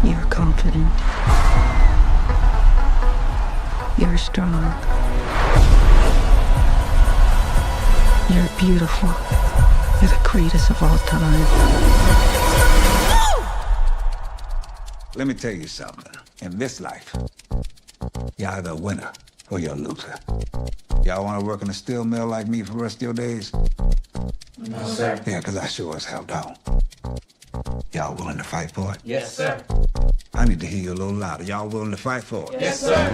You're confident. You're strong. You're beautiful. You're the greatest of all time. Let me tell you something. In this life, you're either a winner or you're a loser. Y'all want to work in a steel mill like me for the rest of your days? No, sir. Yeah, because I sure as hell don't. Y'all willing to fight for it? Yes, sir. I need to hear you a little louder. Y'all willing to fight for it? Yes, sir.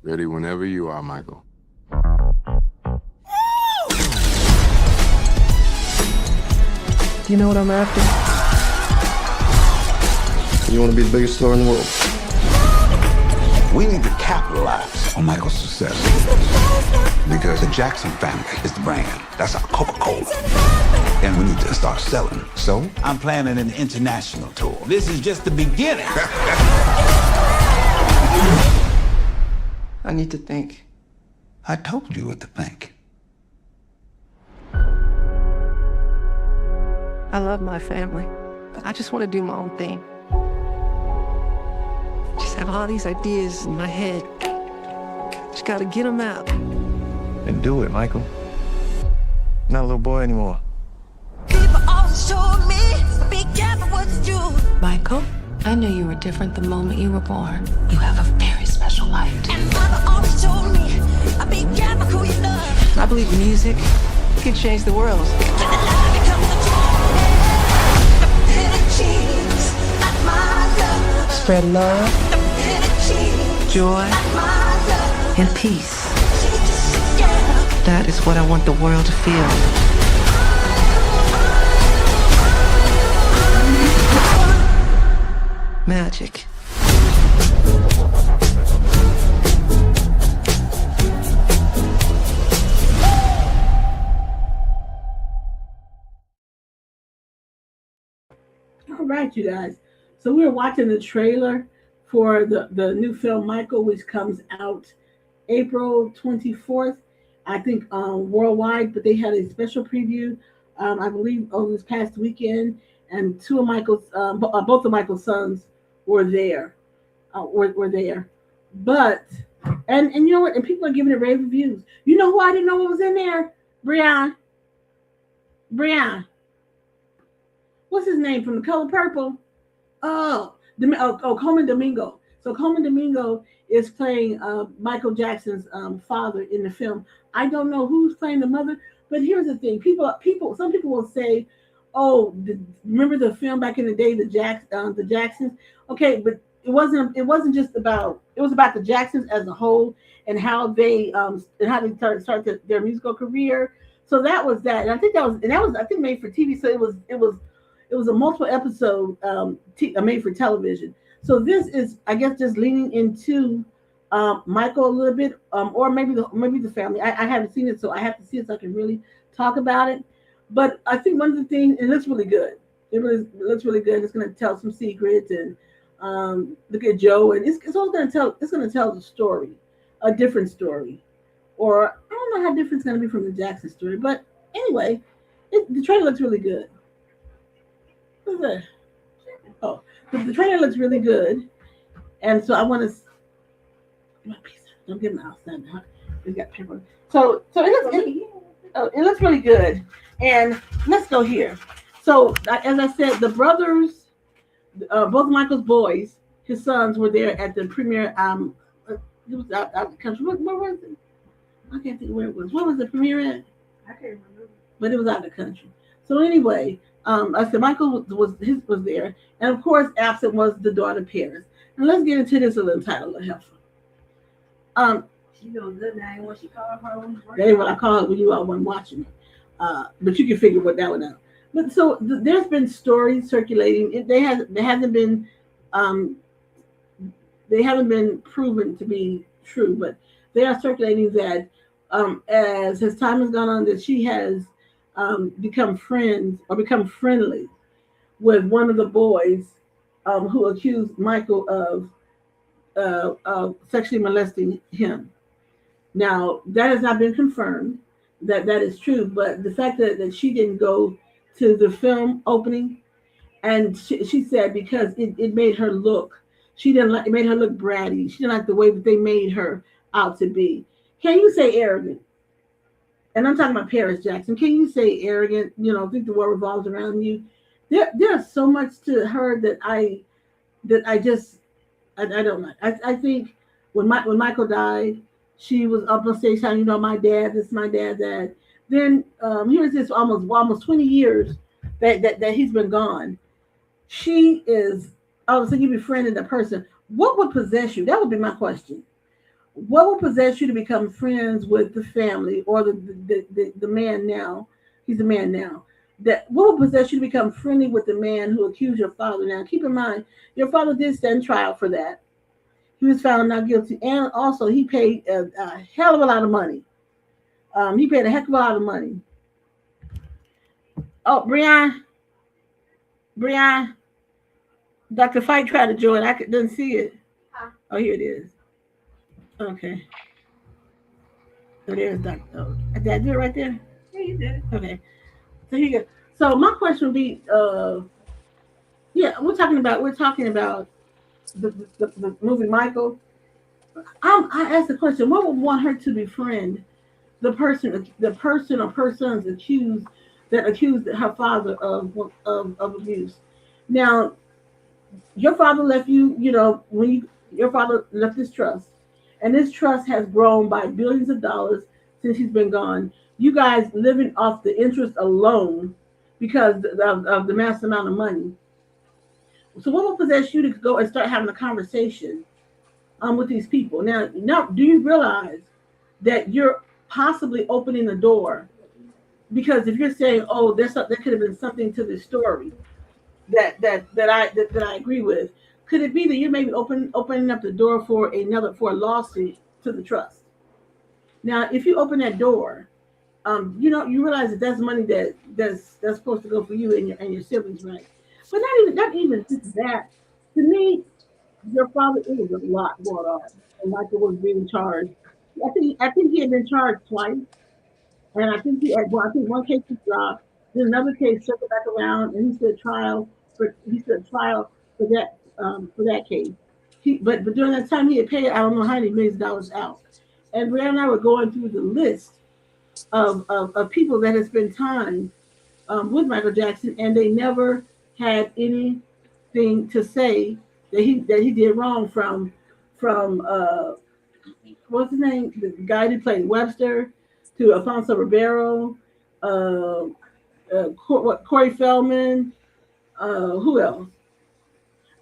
Ready whenever you are, Michael. Do you know what I'm after? You want to be the biggest star in the world? We need to capitalize on Michael's success. Because the Jackson family is the brand. That's our Coca-Cola. And we need to start selling. So I'm planning an international tour. This is just the beginning. I need to think. I told you what to think. I love my family, but I just want to do my own thing. Just have all these ideas in my head. Just gotta get them out. Then do it, Michael. Not a little boy anymore. People always told me, be careful what you do. Michael, I knew you were different the moment you were born. You have a very special life. And mother always told me, be careful who you love. I believe music can change the world. When the lie becomes the truth, the bitter cheese, not my love. Spread love, The bitter cheese, joy, not my love. and peace. She's just a girl. That is what I want the world to feel. Magic. All right, you guys. So we're watching the trailer for the new film Michael, which comes out April 24th, I think worldwide, but they had a special preview, I believe, over this past weekend, and two of Michael's, both of Michael's sons were there, were there. But, and you know what, and people are giving it rave reviews. You know who I didn't know what was in there? Brian. What's his name from The Color Purple? Coleman Domingo. So Coleman Domingo is playing Michael Jackson's father in the film. I don't know who's playing the mother, but here's the thing: some people will say, "Oh, remember the film back in the day, the Jacksons?" Okay, but it wasn't just about. It was about the Jacksons as a whole and how they started their musical career. So that was that, and I think that was I think made for TV. So it was a multiple episode made for television. So this is, I guess, just leaning into Michael a little bit, or maybe the family. I haven't seen it, so I have to see it so I can really talk about it. But I think one of the things, it looks really good. It looks really good. It's going to tell some secrets, and look at Joe, and it's all going to tell. It's going to tell the story, a different story, or I don't know how different it's going to be from the Jackson story. But anyway, the trailer looks really good. What's that? Oh, the trailer looks really good, and so I want to. Don't give them outside now. We got paper. So it looks really good, and let's go here. So as I said, the brothers, both Michael's boys, his sons were there at the premiere. It was out of the country. Where was it? I can't think where it was. What was the premiere at? I can't remember. But it was out of the country. So anyway, I said Michael was there, and of course, absent was the daughter Paris. And let's get into this little title of heifer. She doing good now. What she called her own. That ain't what I call it when you all weren't watching it. But you can figure what that one out. But so there's been stories circulating. They haven't been proven to be true, but they are circulating that as time has gone on, that she has become friends or become friendly with one of the boys who accused Michael of sexually molesting him. Now that has not been confirmed that is true, but the fact that she didn't go to the film opening, and she said because it made her look, she didn't like, it made her look bratty. She didn't like the way that they made her out to be. Can you say arrogant? And I'm talking about Paris Jackson. Can you say arrogant? Think the world revolves around you. There's so much to her that I don't like. I think when Michael died, she was up on stage saying, my dad, this is my dad, that. Then here's this almost 20 years that he's been gone. She is all of a sudden you befriended a person. What would possess you? That would be my question. What would possess you to become friends with the family or the man now? He's a man now. What would possess you to become friendly with the man who accused your father? Now, keep in mind, your father did stand trial for that. He was found not guilty, and also he paid a hell of a lot of money. He paid a heck of a lot of money. Oh, Brian, Dr. Fight tried to join. I didn't see it. Oh, here it is. Okay. So there's Dr. Oh, did I do it right there? Yeah, you did. Okay. So here you go. So my question would be, we're talking about the movie Michael. I asked the question: what would want her to befriend the person or persons accused her father of abuse? Now, your father left you. Your father left this trust, and this trust has grown by billions of dollars since he's been gone. You guys living off the interest alone because of the massive amount of money. So what will possess you to go and start having a conversation with these people? Now, do you realize that you're possibly opening the door? Because if you're saying, "Oh, there could have been something to this story that I agree with," could it be that you may be opening up the door for a lawsuit to the trust? Now, if you open that door, you realize that that's money that's supposed to go for you and your siblings, right? But not even just that. To me, your father, it was a lot going on, and Michael was being charged. I think he had been charged twice, and I think one case was dropped, then another case circled back around, and he stood trial for that case. But during that time, he had paid I don't know how many millions of dollars out. And Brianna and I were going through the list of people that had spent time with Michael Jackson, and they never had anything to say that he did wrong from what's his name, the guy who played Webster, to Alfonso Ribeiro, Corey Feldman, who else?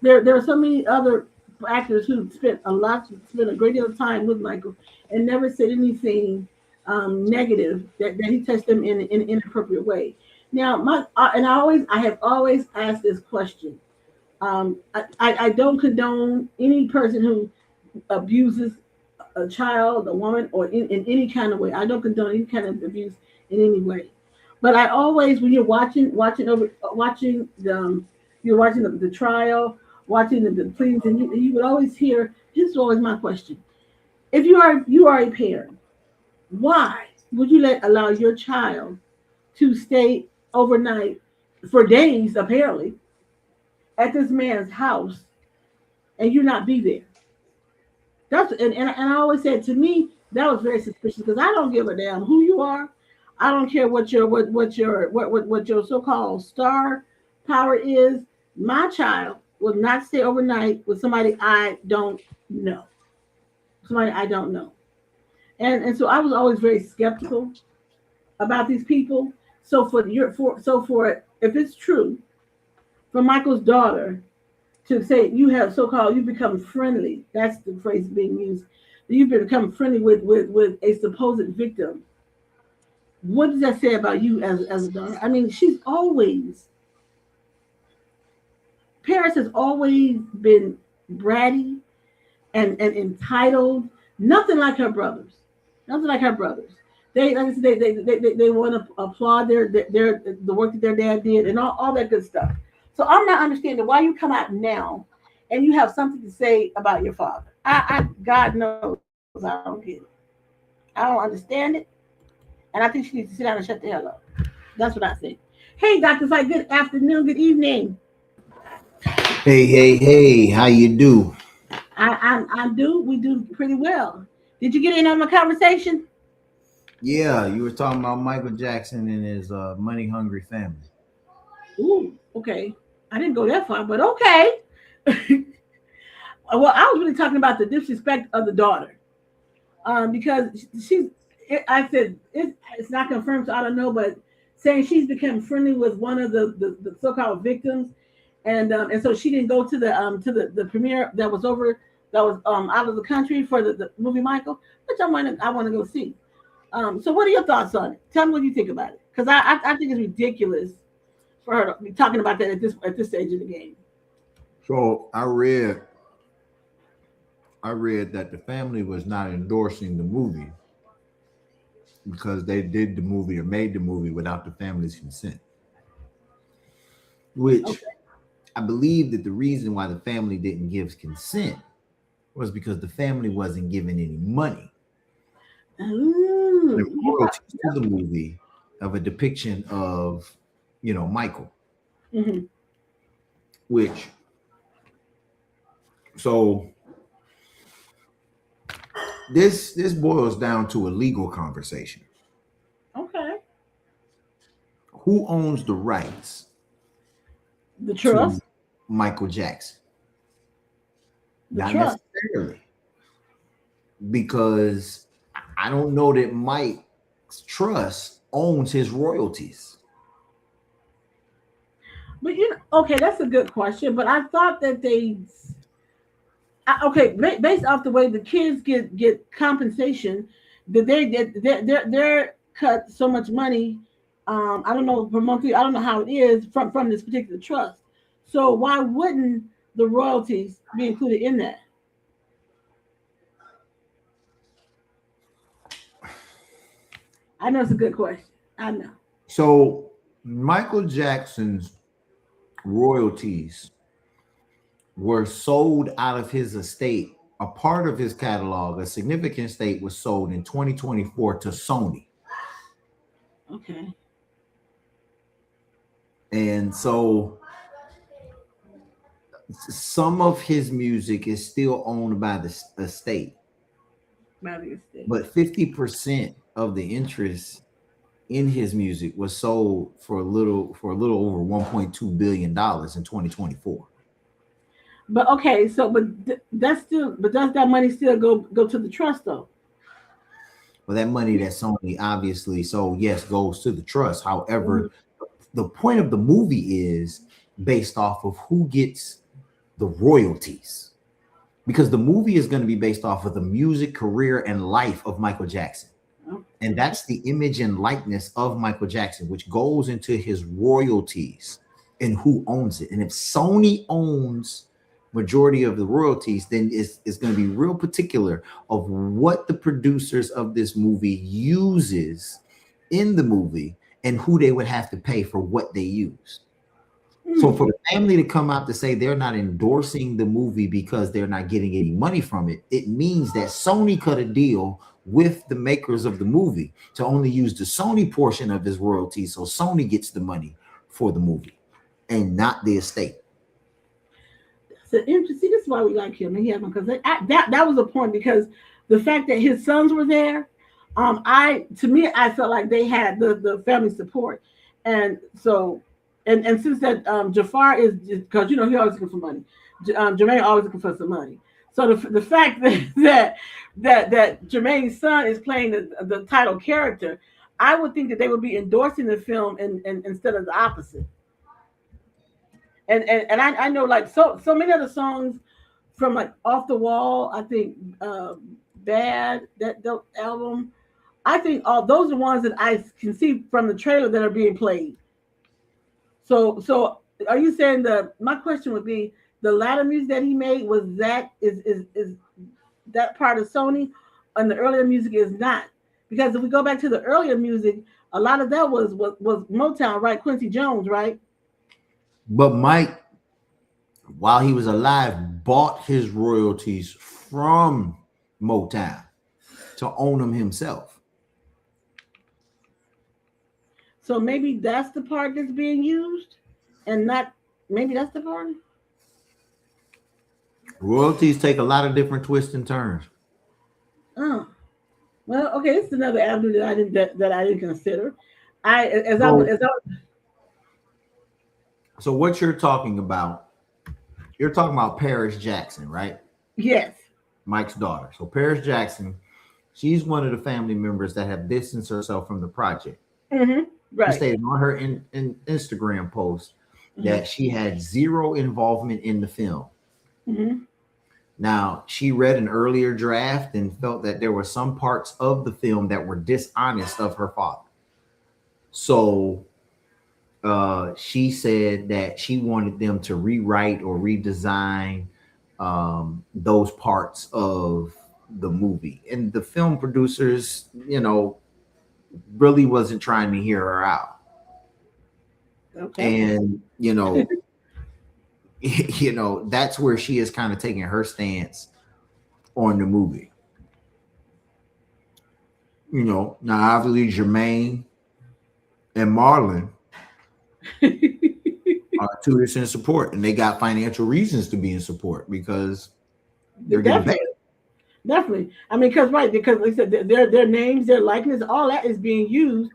There are so many other actors who spent a great deal of time with Michael and never said anything negative that he touched them in an inappropriate way. Now, I have always asked this question. I don't condone any person who abuses a child, a woman, or in any kind of way. I don't condone any kind of abuse in any way. But I always, when you're watching the trial, watching the pleas, and you would always hear, this is always my question. If you are a parent, why would you allow your child to stay overnight for days, apparently, at this man's house and you not be there? And I always said, to me, that was very suspicious, because I don't give a damn who you are. I don't care what your so-called star power is. My child will not stay overnight with somebody I don't know. Somebody I don't know. And so I was always very skeptical about these people. So for if it's true, for Michael's daughter to say you have so-called you become friendly, that's the phrase being used. You've become friendly with a supposed victim. What does that say about you as a daughter? I mean, Paris has always been bratty and entitled. Nothing like her brothers. Nothing like her brothers. They like I said, they want to applaud their the work that their dad did and all that good stuff. So I'm not understanding why you come out now and you have something to say about your father. I God knows I don't get it. I don't understand it. And I think she needs to sit down and shut the hell up. That's what I think. Hey, Dr. Fight, good afternoon, good evening. Hey, how you do? We do pretty well. Did you get in on the conversation? Yeah, you were talking about Michael Jackson and his money hungry family. Ooh, okay. I didn't go that far, but okay. Well, I was really talking about the disrespect of the daughter, because she's. I said it's not confirmed, so I don't know, but saying she's become friendly with one of the so-called victims, and so she didn't go to the premiere that was out of the country for the movie Michael, which I want to go see. So what are your thoughts on it? Tell me what you think about it, because I think it's ridiculous for her to be talking about that at this stage of the game. So I read that the family was not endorsing the movie because they did the movie or made the movie without the family's consent. Which I believe that the reason why the family didn't give consent was because the family wasn't giving any money. The royalties to the movie of a depiction of, Michael. Mm-hmm. Which, so this boils down to a legal conversation. Okay. Who owns the rights? The trust. To Michael Jackson. Not trust. necessarily. Because I don't know that Mike's trust owns his royalties. But okay, that's a good question. But I thought that based off the way the kids get compensation, that they're cut so much money. I don't know per monthly. I don't know how it is from this particular trust. So why wouldn't the royalties be included in that? I know it's a good question. I know. So Michael Jackson's royalties were sold out of his estate. A part of his catalog, a significant estate, was sold in 2024 to Sony. Okay. And so some of his music is still owned by the estate. But 50% of the interest in his music was sold for a little over $1.2 billion in 2024. But okay, so does that money still go to the trust though? Well, that money that Sony obviously sold, yes, goes to the trust. However, the point of the movie is based off of who gets the royalties, because the movie is going to be based off of the music career and life of Michael Jackson. And that's the image and likeness of Michael Jackson, which goes into his royalties and who owns it. And if Sony owns majority of the royalties, then it's going to be real particular of what the producers of this movie uses in the movie and who they would have to pay for what they use. So for the family to come out to say they're not endorsing the movie because they're not getting any money from it, it means that Sony cut a deal with the makers of the movie to only use the Sony portion of his royalties, so Sony gets the money for the movie and not the estate. So interesting. This is why we like him, because that was a point, because the fact that his sons were there, I felt like they had the family support, and so and since that Jafar is, because he always looking for money. Jermaine always looking for some money. So the fact that Jermaine's son is playing the title character, I would think that they would be endorsing the film and instead of the opposite. And I know like so many of the songs from like Off the Wall, I think Bad, that album, I think all those are ones that I can see from the trailer that are being played. So are you saying my question would be the latter music that he made is that part of Sony and the earlier music is not? Because if we go back to the earlier music, a lot of that was Motown, right? Quincy Jones, right? But Mike, while he was alive, bought his royalties from Motown to own them himself. So maybe that's the part that's being used, and not maybe that's the part. Royalties take a lot of different twists and turns. Oh, well, okay. This is another avenue that I didn't consider. So what you're talking about? You're talking about Paris Jackson, right? Yes. Mike's daughter. So Paris Jackson, she's one of the family members that have distanced herself from the project. Mm-hmm. Right. She stated on her in Instagram post that she had zero involvement in the film. Mm-hmm. Now, she read an earlier draft and felt that there were some parts of the film that were dishonest of her father. So she said that she wanted them to rewrite or redesign those parts of the movie. And the film producers, really wasn't trying to hear her out. Okay. And, that's where she is kind of taking her stance on the movie. Now obviously Jermaine and Marlon are two that's in support, and they got financial reasons to be in support because they're getting paid. Definitely. I mean, because like I said, their names, their likeness, all that is being used,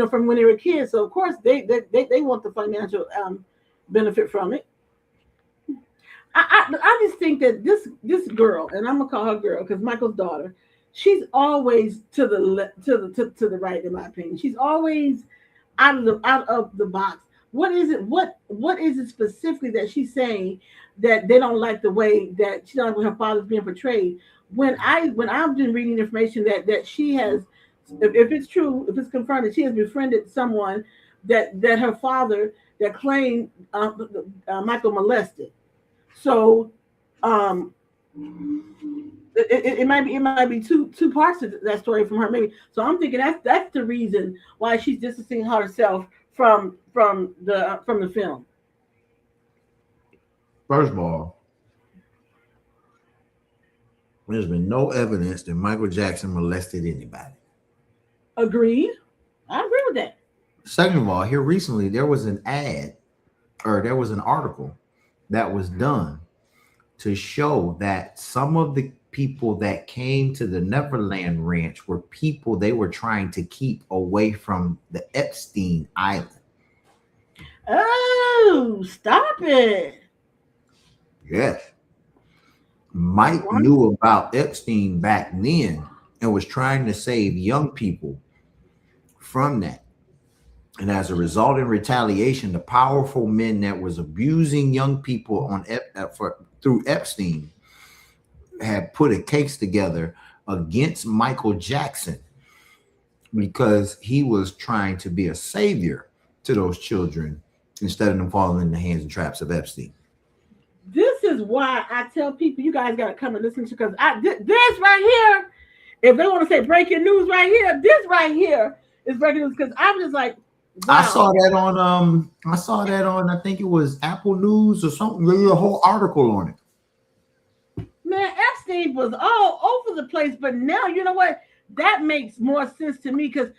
from when they were kids. So of course they want the financial benefit from it. I just think that this girl, and I'm gonna call her girl because Michael's daughter, she's always to the right, in my opinion. She's always out of the box. What is it? What is it specifically that she's saying that they don't like the way that she don't like when her father's being portrayed? When I've been reading information that she has, if it's true, if it's confirmed that she has befriended someone that her father that claimed Michael molested. So it might be two parts to that story from her, maybe. So I'm thinking that's the reason why she's distancing herself from the film. First of all, there's been no evidence that Michael Jackson molested anybody. Agreed. I agree with that. Second of all, here recently there was an article that was done to show that some of the people that came to the Neverland Ranch were people they were trying to keep away from the Epstein Island. Oh, stop it. Yes. Mike knew about Epstein back then and was trying to save young people from that. And as a result, in retaliation, the powerful men that was abusing young people through Epstein had put a case together against Michael Jackson because he was trying to be a savior to those children instead of them falling in the hands and traps of Epstein. This is why I tell people, you guys got to come and listen to, because this right here, if they want to say breaking news right here, this right here is breaking news, because I'm just like, wow. I saw that on I think it was Apple News or something. There's a whole article on it. Man, Epstein was all over the place, but now you know what? That makes more sense to me because,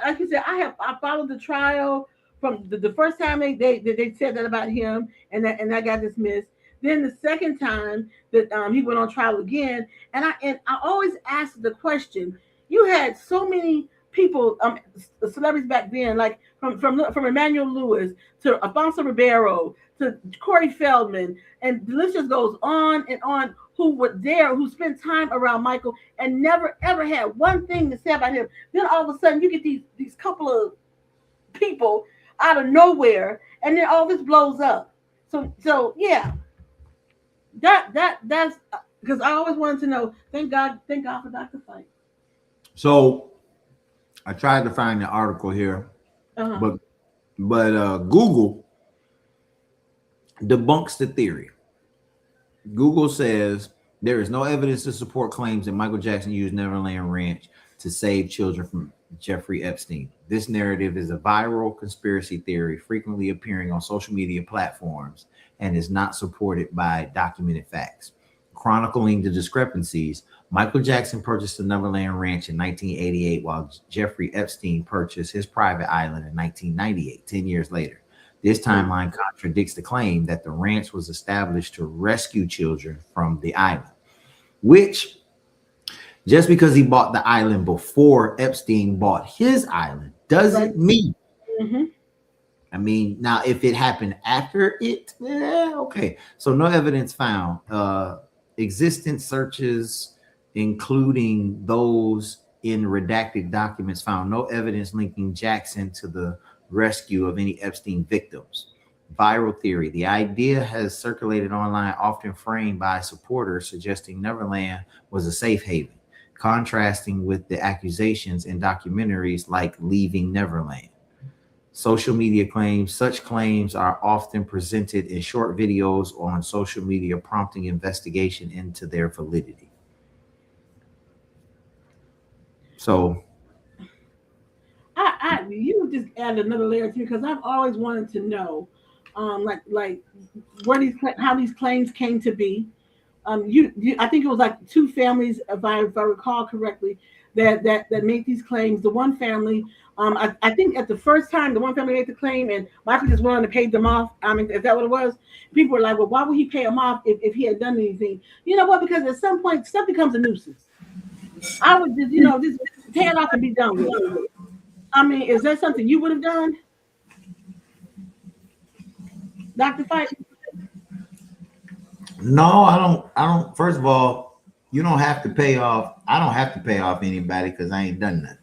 like you said, I followed the trial from the first time they said that about him, and that got dismissed. Then the second time that he went on trial again, and I always ask the question: you had so many people, celebrities back then, like from Emmanuel Lewis to Alfonso Ribeiro to Corey Feldman, and the list just goes on and on. Who were there, who spent time around Michael and never ever had one thing to say about him. Then all of a sudden, you get these couple of people out of nowhere, and then all this blows up. So yeah, that's because I always wanted to know. Thank God for Dr. Fight. So I tried to find the article here, but Google debunks the theory. Google says there is no evidence to support claims that Michael Jackson used Neverland Ranch to save children from Jeffrey Epstein. This narrative is a viral conspiracy theory frequently appearing on social media platforms and is not supported by documented facts. Chronicling the discrepancies, Michael Jackson purchased the Neverland Ranch in 1988 while Jeffrey Epstein purchased his private island in 1998, 10 years later. This timeline contradicts the claim that the ranch was established to rescue children from the island, which just because he bought the island before Epstein bought his island doesn't mean. I mean, now if it happened after it, okay. So no evidence found. Existence searches, including those in redacted documents, found no evidence linking Jackson to the rescue of any Epstein victims. Viral theory. The idea has circulated online, often framed by supporters suggesting Neverland was a safe haven, contrasting with the accusations in documentaries like Leaving Neverland. Social media claims. Such claims are often presented in short videos on social media, prompting investigation into their validity. So you just add another layer to me because I've always wanted to know, like where how these claims came to be. I think it was like two families, if I recall correctly, that made these claims. The one family, I think at the first time, the one family made the claim, and Michael just wanted to pay them off. I mean, is that what it was? People were like, well, why would he pay them off if he had done anything? You know what? Because at some point, stuff becomes a nuisance. I would just, just pay it off and be done with it. I mean, is that something you would have done, Dr. Fight? no, I don't. First of all, you don't have to pay off. I don't have to pay off anybody because I ain't done nothing.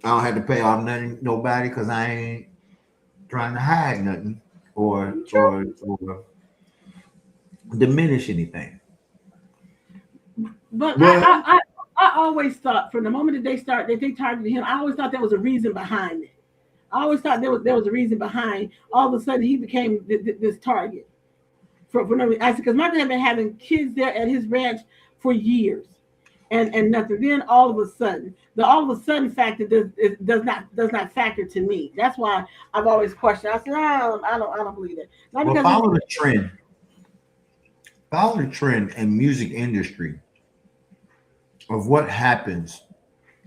I don't have to pay off nobody because I ain't trying to hide nothing or diminish anything. But I always thought from the moment that they targeted him, I always thought there was a reason behind it. I always thought there was a reason behind. All of a sudden, he became this target for no reason. Because Michael had been having kids there at his ranch for years, and nothing. Then all of a sudden factor does not factor to me. That's why I've always questioned. I said, I don't believe that. Not because follow the trend. Follow the trend in music industry of what happens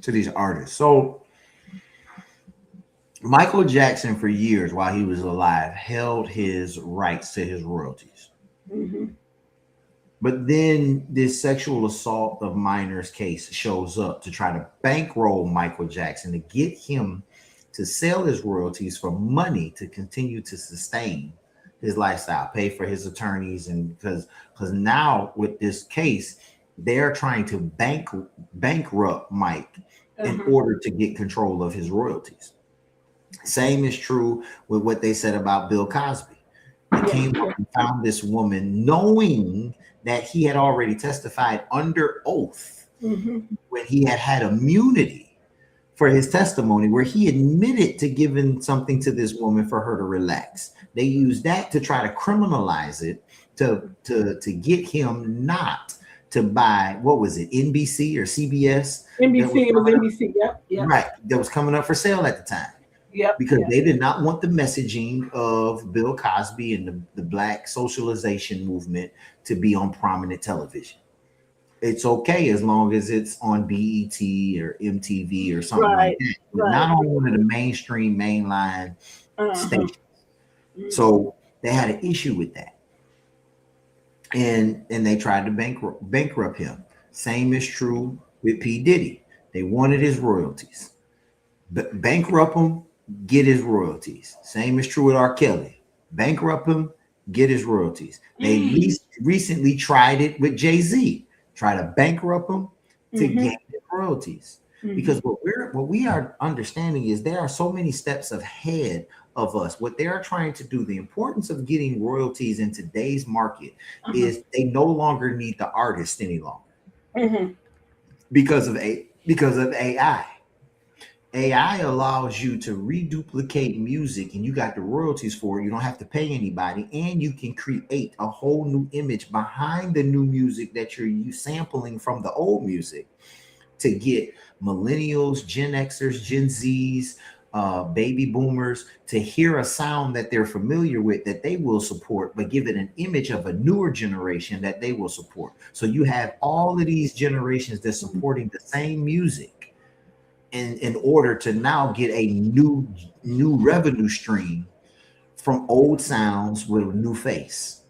to these artists. So Michael Jackson, for years while he was alive, held his rights to his royalties. But then this sexual assault of minors case shows up to try to bankroll Michael Jackson to get him to sell his royalties for money to continue to sustain his lifestyle, pay for his attorneys, and because now with this case, they're trying to bankrupt Mike in order to get control of his royalties. Same is true with what they said about Bill Cosby. They came up and found this woman knowing that he had already testified under oath when he had immunity for his testimony, where he admitted to giving something to this woman for her to relax. They used that to try to criminalize it, to get him not to buy, what was it, NBC or CBS? NBC, it was NBC, yep. Right, that was coming up for sale at the time. Because they did not want the messaging of Bill Cosby and the black socialization movement to be on prominent television. It's okay as long as it's on BET or MTV or something like that, but not on one of the mainstream mainline stations. So they had an issue with that, and they tried to bankrupt him. Same is true with P. Diddy. They wanted his royalties. Bankrupt him, get his royalties. Same is true with R. Kelly. Bankrupt him, get his royalties. They least recently tried it with Jay-Z. Try to bankrupt him to gain his royalties. Because what we are understanding is there are so many steps ahead of us. What they are trying to do, the importance of getting royalties in today's market is they no longer need the artist any longer because of AI. AI allows you to reduplicate music and you got the royalties for it. You don't have to pay anybody, and you can create a whole new image behind the new music that you're sampling from the old music to get millennials, Gen Xers, Gen Zs, baby boomers to hear a sound that they're familiar with that they will support, but give it an image of a newer generation that they will support. So you have all of these generations that's supporting the same music in order to now get a new revenue stream from old sounds with a new face.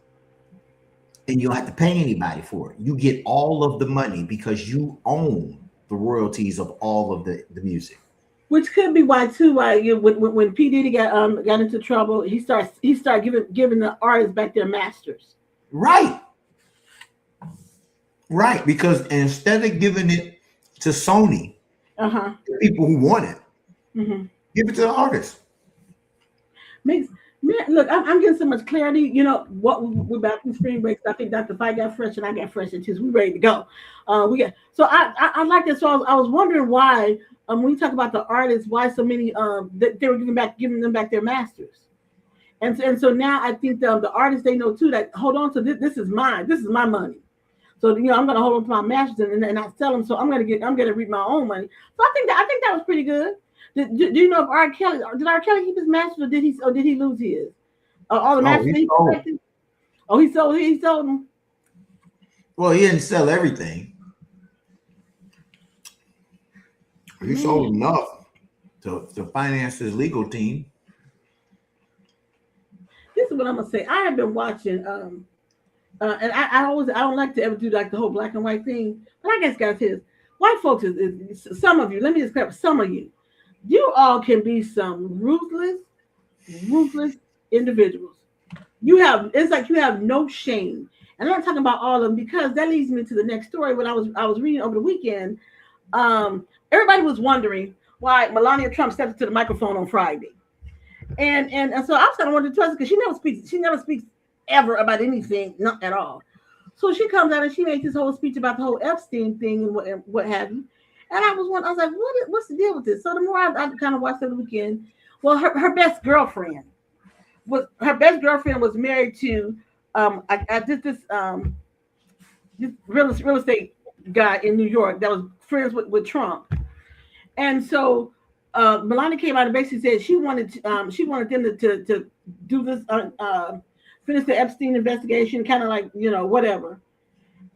And you don't have to pay anybody for it. You get all of the money because you own the royalties of all of the music. Which could be why too. Why when P Diddy got into trouble, he started giving the artists back their masters. Right. Because instead of giving it to Sony, the people who want it, give it to the artist. Look, I'm getting so much clarity. You know what? We're back from spring breaks. I think Dr. Fight got fresh, and I got fresh too. So we're ready to go. I like this. So I was wondering why, when you talk about the artists, why so many they were giving them back their masters, and so now I think the artists, they know too that hold on to this is mine. This is my money. So I'm going to hold on to my masters and not sell them. So I'm going to reap my own money. So I think that was pretty good. Do you know if R. Kelly keep his masters, or did he lose his? All the masters he collected? Oh, he sold them. Well, he didn't sell everything. He sold enough to finance his legal team. This is what I'm gonna say. I have been watching, and I don't like to ever do like the whole black and white thing, but I guess guys, white folks is some of you. Let me just clarify, some of you all can be some ruthless individuals. It's like you have no shame. And I'm not talking about all of them, because that leads me to the next story. When I was reading over the weekend, everybody was wondering why Melania Trump stepped up to the microphone on Friday. And so I was kind of wondering to trust her, because she never speaks ever about anything, not at all. So she comes out and she makes this whole speech about the whole Epstein thing and what have you. And I was like, what's the deal with this? So the more I kind of watched over the weekend, well, her best girlfriend was married to this real estate guy in New York that was friends with Trump. And so Melania came out and basically said she wanted them to do this, finish the Epstein investigation, kind of like, whatever.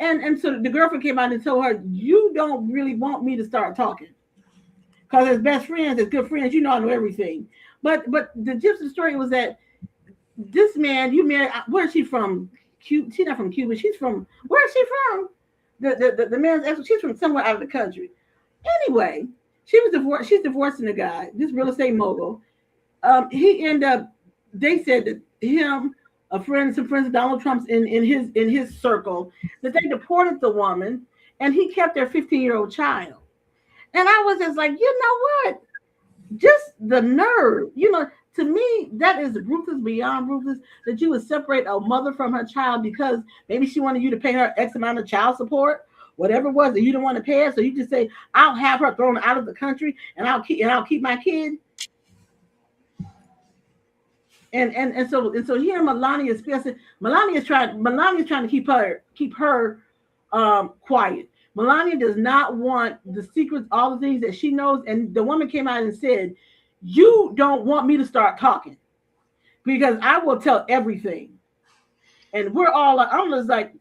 And so the girlfriend came out and told her, you don't really want me to start talking, because as best friends, as good friends, I know everything. But the gist of the story was that this man you married, where is she from? Cuba? She's not from Cuba. She's from, where is she from? The man's ex, she's from somewhere out of the country. Anyway, she was divorced. She's divorcing the guy, this real estate mogul. He ended up. They said that him, some friends of Donald Trump's in his circle, that they deported the woman, and he kept their 15-year-old child. And I was just like, you know what? Just the nerve, to me, that is ruthless beyond ruthless, that you would separate a mother from her child because maybe she wanted you to pay her X amount of child support, whatever it was, that you don't want to pay her. So you just say, I'll have her thrown out of the country and I'll keep my kid. And so here Melania is fierce. Melania's trying to keep her quiet. Melania does not want the secrets, all the things that she knows. And the woman came out and said, you don't want me to start talking because I will tell everything. And I'm just like,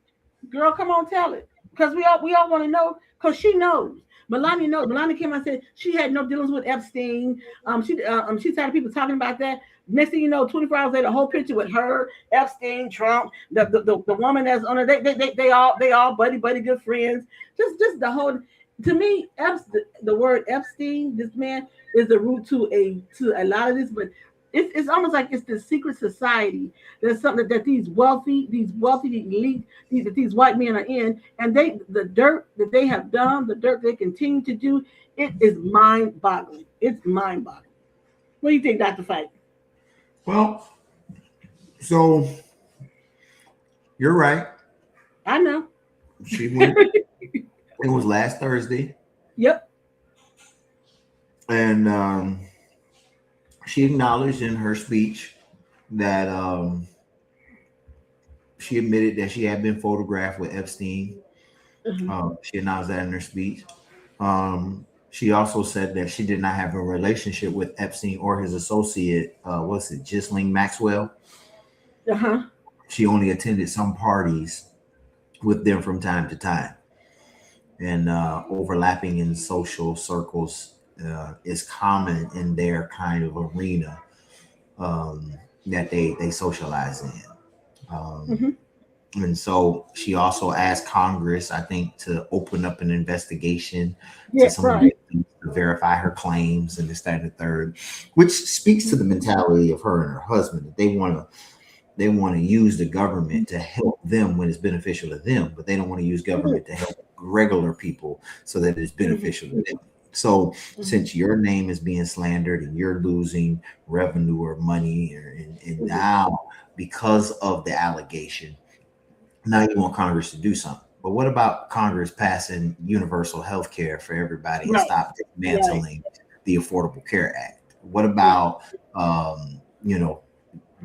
girl, come on, tell it. Because we all want to know, because she knows. Melania came out and said she had no dealings with Epstein. She's tired of people talking about that. Next thing you know, 24 hours later, a whole picture with her, Epstein, Trump, the woman that's on her. They all buddy good friends. Just the whole. To me, the word Epstein, this man is the root to a lot of this, but it's almost like it's the secret society. There's something that these wealthy elite, these white men are in, and the dirt that they have done, the dirt they continue to do, it is mind-boggling. It's mind-boggling. What do you think, Dr. Fight? Well, so you're right. I know. She went. It was last Thursday. Yep. And she acknowledged in her speech that she admitted that she had been photographed with Epstein. Mm-hmm. She announced that in her speech. She also said that she did not have a relationship with Epstein or his associate, Ghislaine Maxwell. Uh-huh. She only attended some parties with them from time to time. And overlapping in social circles is common in their kind of arena that they socialize in. Mm-hmm. And so she also asked Congress, I think, to open up an investigation to some of to verify her claims and this, that, and the third, which speaks to the mentality of her and her husband, that they want to use the government to help them when it's beneficial to them, but they don't want to use government to help regular people so that it's beneficial to them. So since your name is being slandered and you're losing revenue or money, and now because of the allegation, now you want Congress to do something. But what about Congress passing universal health care for everybody and stop dismantling the Affordable Care Act? What about,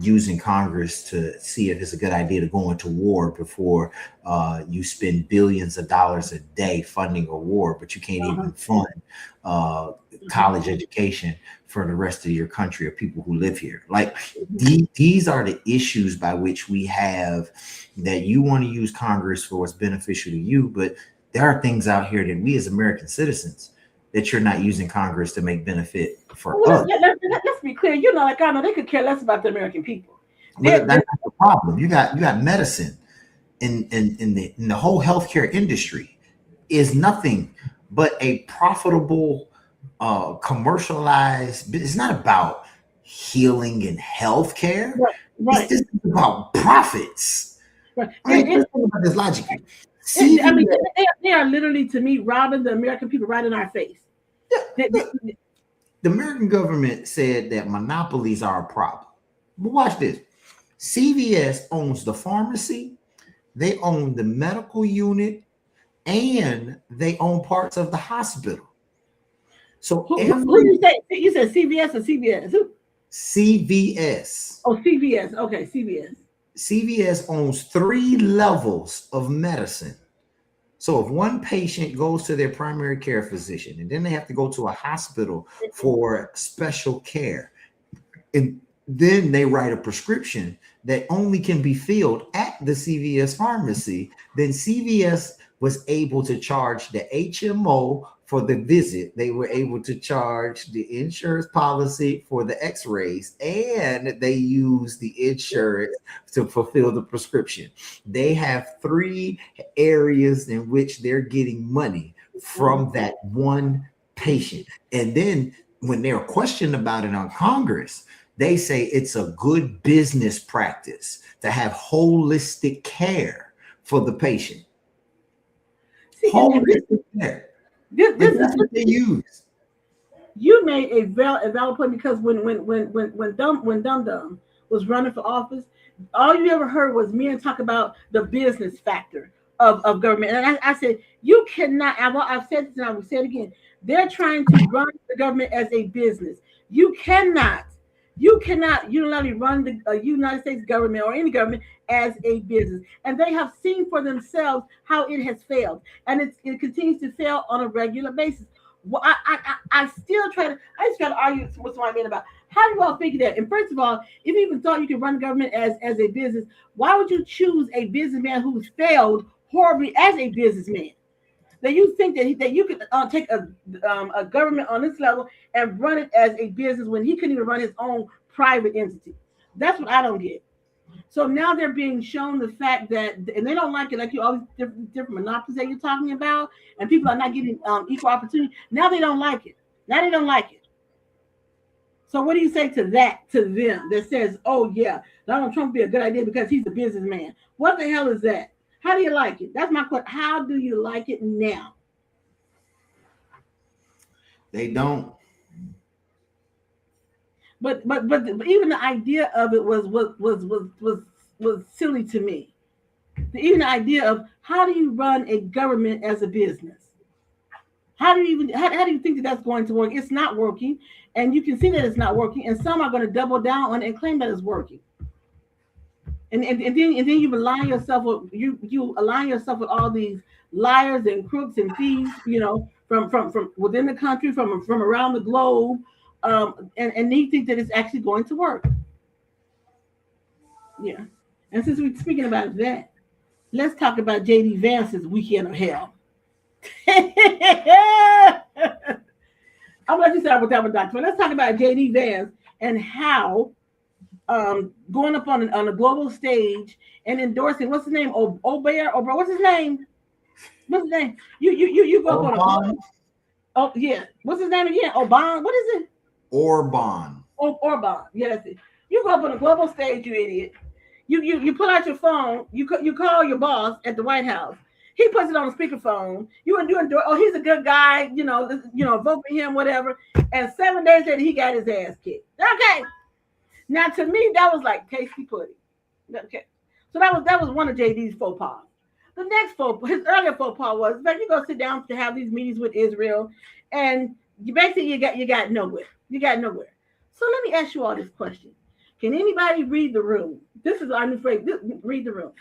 using Congress to see if it's a good idea to go into war before you spend billions of dollars a day funding a war, but you can't even fund college education for the rest of your country or people who live here? Like these are the issues by which we have that you want to use Congress for what's beneficial to you, but there are things out here that we as American citizens that you're not using Congress to make benefit for us. Let's be clear. Like I know they could care less about the American people. That's not the problem. You got medicine in the whole healthcare industry is nothing but a profitable commercialized. It's not about healing and healthcare. Right. This is about profits. Right. This logic. They are literally, to me, robbing the American people right in our face. The American government said that monopolies are a problem. But watch this. CVS owns the pharmacy, they own the medical unit, and they own parts of the hospital. So who you say? You said CVS or CVS? Who? CVS. Oh, CVS. Okay, CVS. CVS owns 3 levels of medicine. So if one patient goes to their primary care physician and then they have to go to a hospital for special care, and then they write a prescription that only can be filled at the CVS pharmacy, then CVS was able to charge the HMO for the visit. They were able to charge the insurance policy for the x-rays, and they use the insurance to fulfill the prescription. They have 3 areas in which they're getting money from that one patient. And then when they're questioned about it on Congress, they say it's a good business practice to have holistic care for the patient. Holistic care. This is what they use. You made a valid point, because when Dum Dum was running for office, all you ever heard was men talk about the business factor of government. And I said, you cannot, I've said this and I will say it again, they're trying to run the government as a business. You cannot unilaterally run the United States government or any government as a business. And they have seen for themselves how it has failed. And it continues to fail on a regular basis. Well, I still try to argue with my men about how do you all figure that? And first of all, if you even thought you could run the government as a business, why would you choose a businessman who's failed horribly as a businessman? that you think that you could take a government on this level and run it as a business when he couldn't even run his own private entity. That's what I don't get. So now they're being shown the fact that, and they don't like it, like you all these different monopolies that you're talking about, and people are not getting equal opportunity. Now they don't like it. Now they don't like it. So what do you say to that, to them that says, oh yeah, Donald Trump would be a good idea because he's a businessman? What the hell is that? How do you like it? That's my question. How do you like it now? They don't. But even the idea of it was silly to me. Even the idea of how do you run a government as a business? How do you think that that's going to work? It's not working, and you can see that it's not working. And some are going to double down on it and claim that it's working. And then you align yourself with you align yourself with all these liars and crooks and thieves, from within the country, from around the globe, and they think that it's actually going to work. Yeah. And since we're speaking about that, let's talk about JD Vance's weekend of hell. I'm gonna let you start with that one, Doctor. Let's talk about JD Vance and how going up on a global stage and endorsing, what's his name? What's his name? What's his name? You go up on a, oh yeah, what's his name again? Obama. What is it? Orban. Orban. Yes. You go up on a global stage, you idiot. You pull out your phone. You call your boss at the White House. He puts it on the speakerphone. You endorse. Oh, he's a good guy. Vote for him, whatever. And 7 days later, he got his ass kicked. Okay. Now, to me, that was like tasty pudding. Okay. So that was one of JD's faux pas. The next his earlier faux pas was that you go sit down to have these meetings with Israel, and you got nowhere. You got nowhere. So let me ask you all this question. Can anybody read the room? This is our new phrase. Read the room.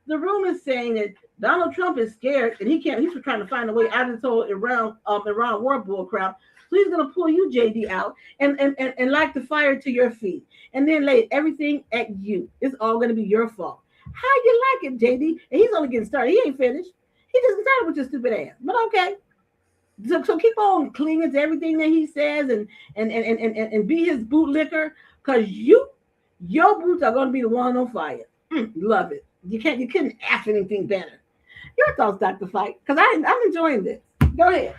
The room is saying that Donald Trump is scared and he's trying to find a way out of this whole Iran war bull crap. So he's gonna pull you, JD, out and light the fire to your feet and then lay everything at you. It's all gonna be your fault. How you like it, JD? And he's only getting started. He ain't finished. He just started with your stupid ass. But okay. So keep on clinging to everything that he says and be his bootlicker, because your boots are gonna be the one on fire. Love it. You couldn't ask anything better. Your thoughts, Dr. Fight, because I'm enjoying this. Go ahead.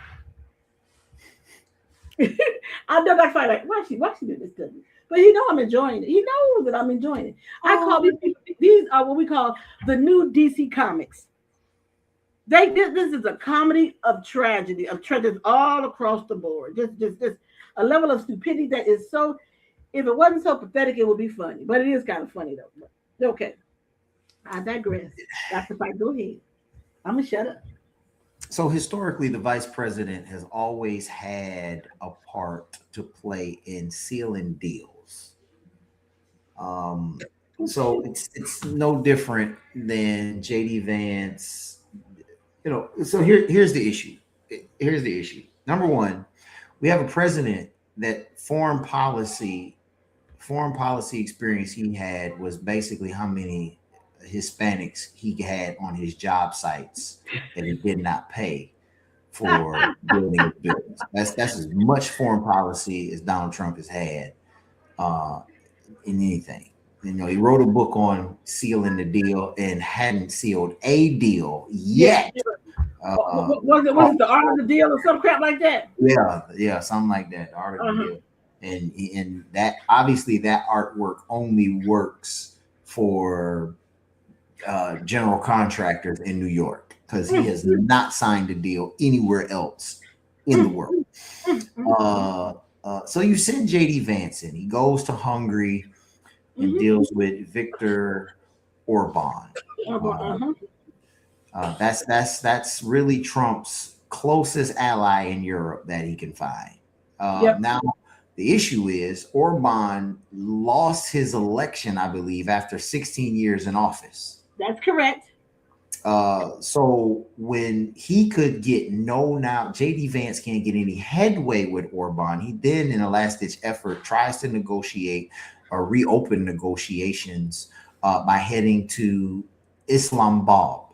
I know Dr. Fight like, why she do this to me? But I'm enjoying it. He knows that I'm enjoying it. I call these are what we call the new DC comics. This is a comedy of tragedy, of tragedies all across the board. Just a level of stupidity that is so. If it wasn't so pathetic, it would be funny. But it is kind of funny though. But, okay. I digress. Dr. Fight, go ahead. I'm gonna shut up. So historically, the vice president has always had a part to play in sealing deals. So it's no different than JD Vance. So here's the issue. Here's the issue. Number one, we have a president that foreign policy experience he had was basically how many Hispanics he had on his job sites that he did not pay for building his business. That's as much foreign policy as Donald Trump has had in anything. He wrote a book on sealing the deal and hadn't sealed a deal yet. Was it the art of the deal or some crap like that? Yeah, something like that. The art of the deal. And that obviously that artwork only works for general contractors in New York, because he has not signed a deal anywhere else in the world. So you send JD Vance in. He goes to Hungary and deals with Viktor Orban. That's really Trump's closest ally in Europe that he can find. Now, the issue is Orban lost his election, I believe, after 16 years in office. That's correct. So when he could get JD Vance can't get any headway with Orban. He then, in a last-ditch effort, tries to negotiate or reopen negotiations by heading to Islamabad.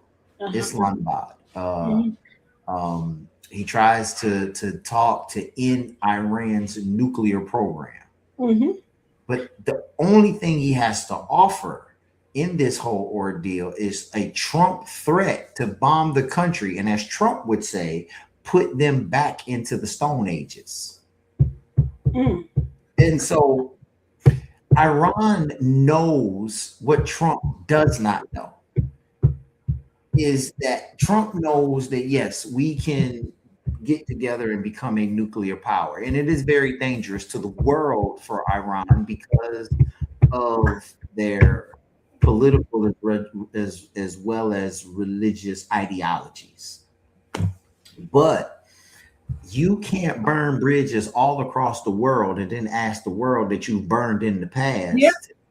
He tries to talk to end Iran's nuclear program. Mm-hmm. But the only thing he has to offer in this whole ordeal is a Trump threat to bomb the country. And as Trump would say, put them back into the Stone Ages. Mm. And so Iran knows what Trump does not know is that Trump knows that, yes, we can get together and become a nuclear power. And it is very dangerous to the world for Iran because of their political as well as religious ideologies. But you can't burn bridges all across the world and then ask the world that you burned in the past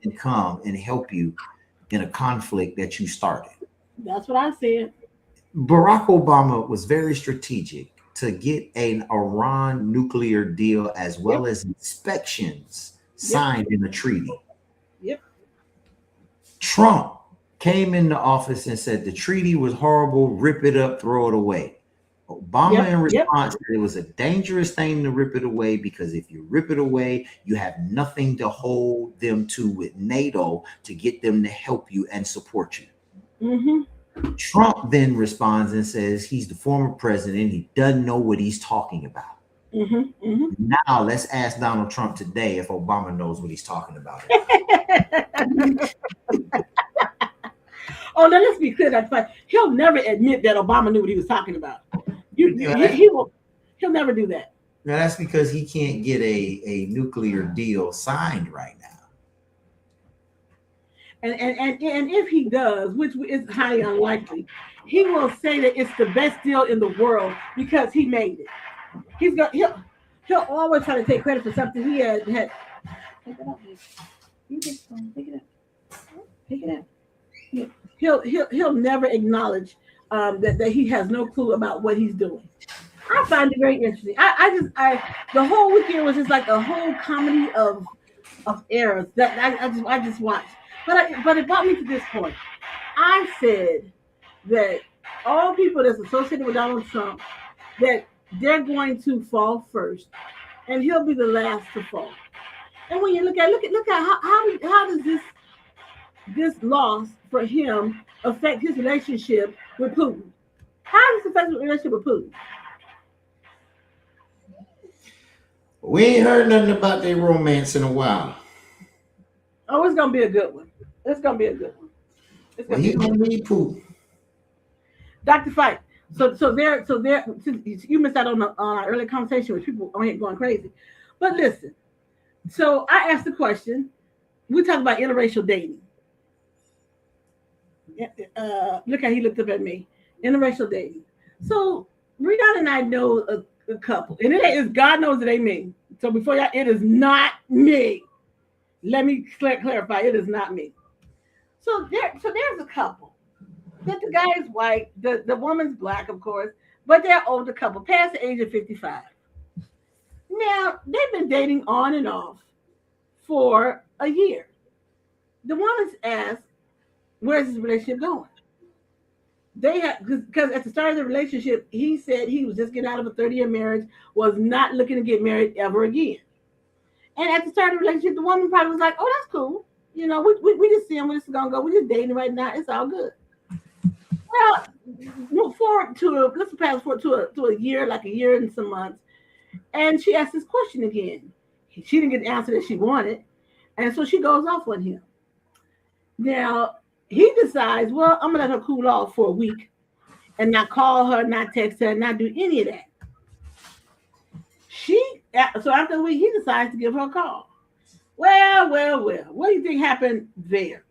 to come and help you in a conflict that you started. That's what I said. Barack Obama was very strategic to get an Iran nuclear deal as well as inspections signed in a treaty. Yep. Trump came into office and said the treaty was horrible, rip it up, throw it away. Obama in response said it was a dangerous thing to rip it away because if you rip it away, you have nothing to hold them to with NATO to get them to help you and support you. Mm-hmm. Trump then responds and says he's the former president. He doesn't know what he's talking about. Mm-hmm. Mm-hmm. Now let's ask Donald Trump today if Obama knows what he's talking about. Oh, now let's be clear. That's fine. He'll never admit that Obama knew what he was talking about. He'll never do that. Now that's because he can't get a nuclear deal signed right now. And if he does, which is highly unlikely, he will say that it's the best deal in the world because he made it. He'll always try to take credit for something he had. Pick it up. Pick it up. Yeah. He'll never acknowledge that he has no clue about what he's doing. I find it very interesting. The whole weekend was just like a whole comedy of errors that I just watched. But it brought me to this point. I said that all people that's associated with Donald Trump, that they're going to fall first, and he'll be the last to fall. And when you look at how does this loss for him affect his relationship with Putin? How does it affect his relationship with Putin? We ain't heard nothing about their romance in a while. Oh, it's gonna be a good one. It's gonna be a good one. He's gonna need Putin. Dr. Fight. So you missed out on our early conversation with people on here going crazy. But listen, so I asked the question. We talk about interracial dating. Look how he looked up at me. Interracial dating. So Rihanna and I know a couple, and it is God knows it ain't me. So before y'all, it is not me. Let me clarify. It is not me. So there's a couple. That the guy is white, the woman's black, of course, but they're older couple, past the age of 55. Now they've been dating on and off for a year. The woman's asked, "Where's this relationship going?" They had because at the start of the relationship, he said he was just getting out of a 30-year marriage, was not looking to get married ever again. And at the start of the relationship, the woman probably was like, "Oh, that's cool. You know, we just seeing where this is gonna go. We're just dating right now. It's all good." Well, let's fast forward to a year, like a year and some months, and she asked this question again. She didn't get the answer that she wanted, and so she goes off on him. Now he decides, well, I'm gonna let her cool off for a week, and not call her, not text her, not do any of that. So after a week, he decides to give her a call. Well. What do you think happened there?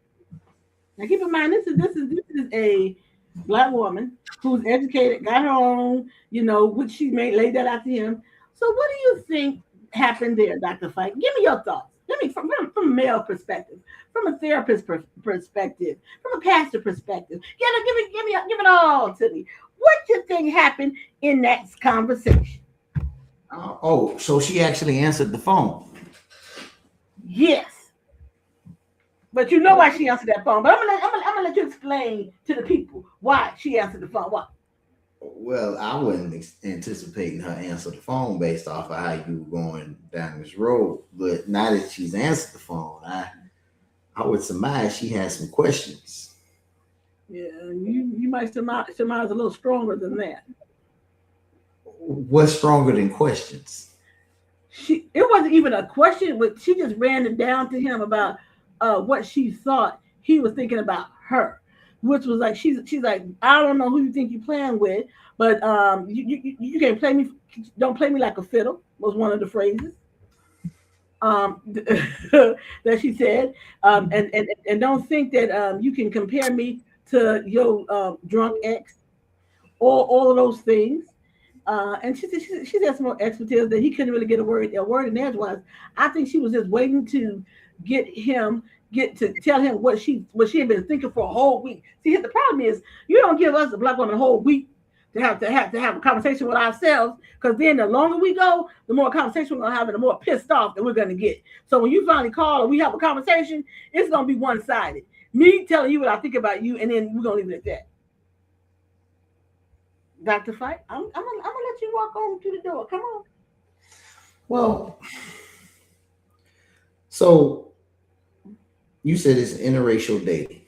Now keep in mind, this is a Black woman who's educated, got her own, which she laid that out to him. So what do you think happened there, Dr. Fike? Give me your thoughts. Let me from a male perspective, from a therapist perspective, from a pastor perspective. Give it all to me. What do you think happened in that conversation? So she actually answered the phone. Yes. But you know why she answered that phone. But I'm gonna let you explain to the people why she answered the phone. Why? Well, I wasn't anticipating her answer the phone based off of how you were going down this road. But now that she's answered the phone, I would surmise she has some questions. Yeah, you might surmise a little stronger than that. What's stronger than questions? It wasn't even a question, but she just ran it down to him about what she thought he was thinking about her, which was like she's like, I don't know who you think you're playing with, but you can't play me, don't play me like a fiddle was one of the phrases that she said, and don't think that you can compare me to your drunk ex or all of those things. And she has more expertise that he couldn't really get a word in edgewise. I think she was just waiting to get to tell him what she had been thinking for a whole week. See, the problem is you don't give us a black woman a whole week to have a conversation with ourselves, because then the longer we go, the more conversation we're gonna have and the more pissed off that we're gonna get. So when you finally call or we have a conversation, it's gonna be one sided. Me telling you what I think about you, and then we're gonna leave it at that. Dr. Fight, I'm gonna let you walk on through the door. Come on. Well, so you said it's interracial dating.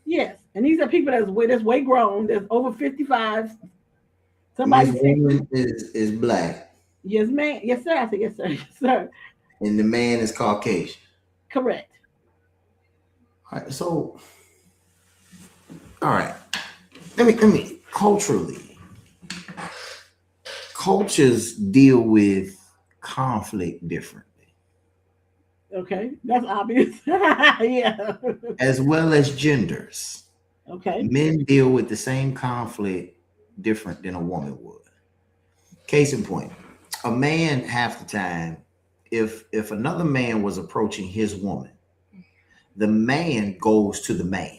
Yes, and these are people that's way grown, that's over 55. This Somebody woman is black. Yes, ma'am. Yes, sir. I said yes, sir. Yes, sir. And the man is Caucasian. Correct. All right, so all right. Let me cultures deal with conflict differently. Okay, that's obvious. Yeah. As well as genders. Okay. Men deal with the same conflict different than a woman would. Case in point, a man half the time, if another man was approaching his woman, the man goes to the man.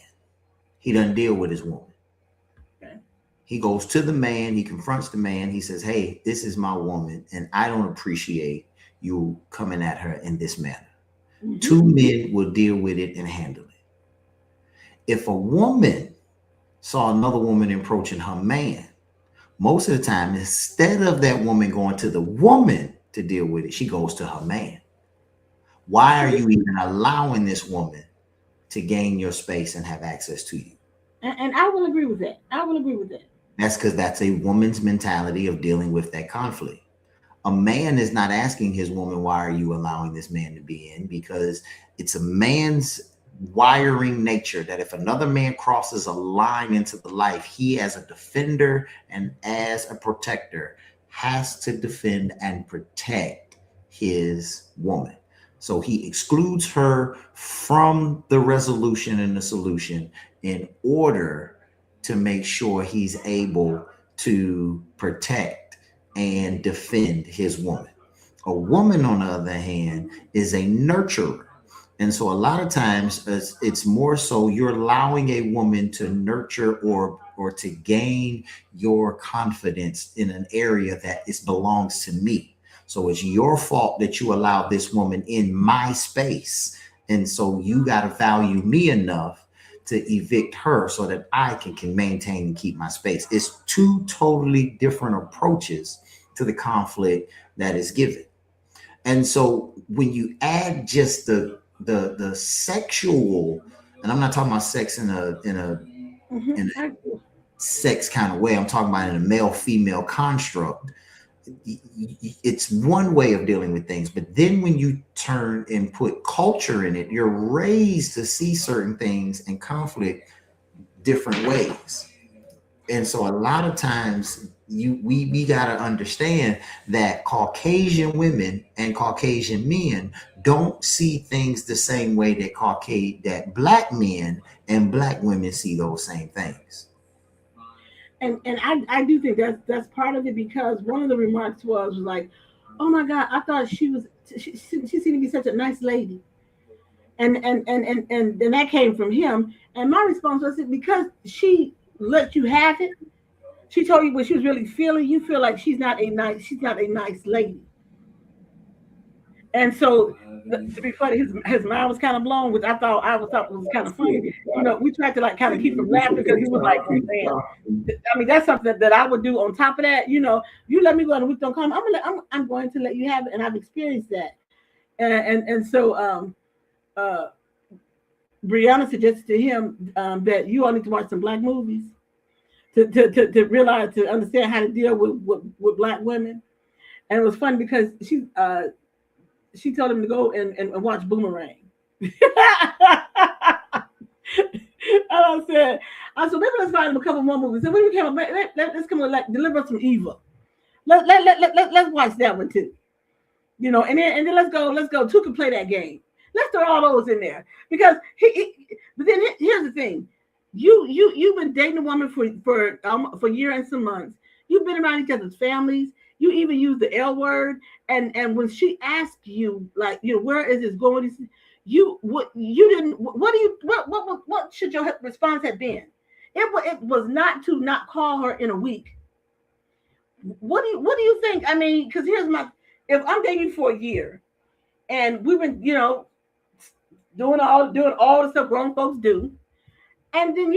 He doesn't deal with his woman. Okay. He goes to the man, he confronts the man, he says, hey, this is my woman, and I don't appreciate you coming at her in this manner. Mm-hmm. Two men will deal with it and handle it. If a woman saw another woman approaching her man, most of the time, instead of that woman going to the woman to deal with it, she goes to her man. Why are you even allowing this woman to gain your space and have access to you? And I will agree with that. That's because that's a woman's mentality of dealing with that conflict. A man is not asking his woman, why are you allowing this man to be in? Because it's a man's wiring nature that if another man crosses a line into the life, he as a defender and as a protector has to defend and protect his woman. So he excludes her from the resolution and the solution in order to make sure he's able to protect and defend his woman. A woman, on the other hand, is a nurturer. And so a lot of times it's more so you're allowing a woman to nurture or to gain your confidence in an area that belongs to me. So it's your fault that you allowed this woman in my space. And so you got to value me enough to evict her so that I can maintain and keep my space. It's two totally different approaches to the conflict that is given. And so when you add just the sexual, and I'm not talking about sex in a sex kind of way, I'm talking about in a male-female construct. It's one way of dealing with things, but then when you turn and put culture in it, you're raised to see certain things and conflict different ways. And so a lot of times we got to understand that Caucasian women and Caucasian men don't see things the same way that black men and black women see those same things. And I do think that's part of it, because one of the remarks was like, oh my God, I thought she seemed to be such a nice lady. And then that came from him. And my response was, because she let you have it, she told you what she was really feeling, you feel like she's not a nice lady. And so, to be funny, his mind was kind of blown, which I thought was kind of funny. We tried to like kind of keep him laughing because he was like, oh, man. I mean, that's something that I would do on top of that. You let me go on the week don't come. I'm going to let you have it, and I've experienced that. And so Brianna suggested to him that you all need to watch some black movies to realize, to understand how to deal with black women. And it was funny because she told him to go and watch Boomerang. I said, maybe let's find him a couple more movies. So when we came up, let's come with like Deliver Us from Evil. Let's watch that one too. And then let's go. Two can play that game. Let's throw all those in there because but then here's the thing: you've been dating a woman for a year and some months. You've been around each other's families. You even use the L word, and when she asked you, like, where is this going? What should your response have been? It was not to not call her in a week. What do you think? I mean, because if I'm dating you for a year, and we've been doing all the stuff grown folks do, and then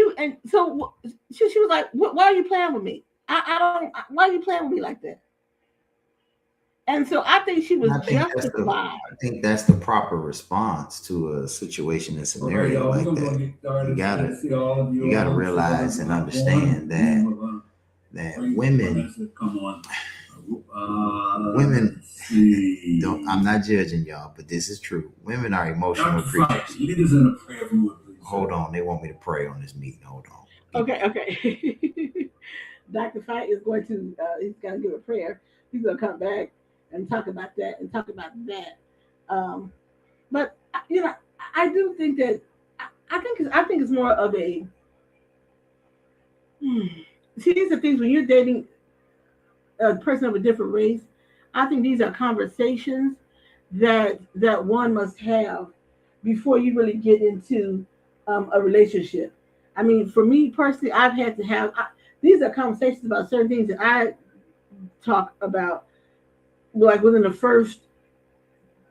so she was like, why are you playing with me? Why are you playing with me like that? And so I think she was justified. I think that's the proper response to a situation and scenario like that. You gotta realize and understand that women don't. I'm not judging y'all, but this is true. Women are emotional creatures. Hold on, they want me to pray on this meeting. Hold on. Okay. Dr. Fight is going to. He's gonna give a prayer. He's gonna come back and talk about that but I do think that I think it's more of a see, these are things when you're dating a person of a different race. I think these are conversations that one must have before you really get into a relationship. I mean, for me personally, I've had to have these are conversations about certain things that I talk about like within the first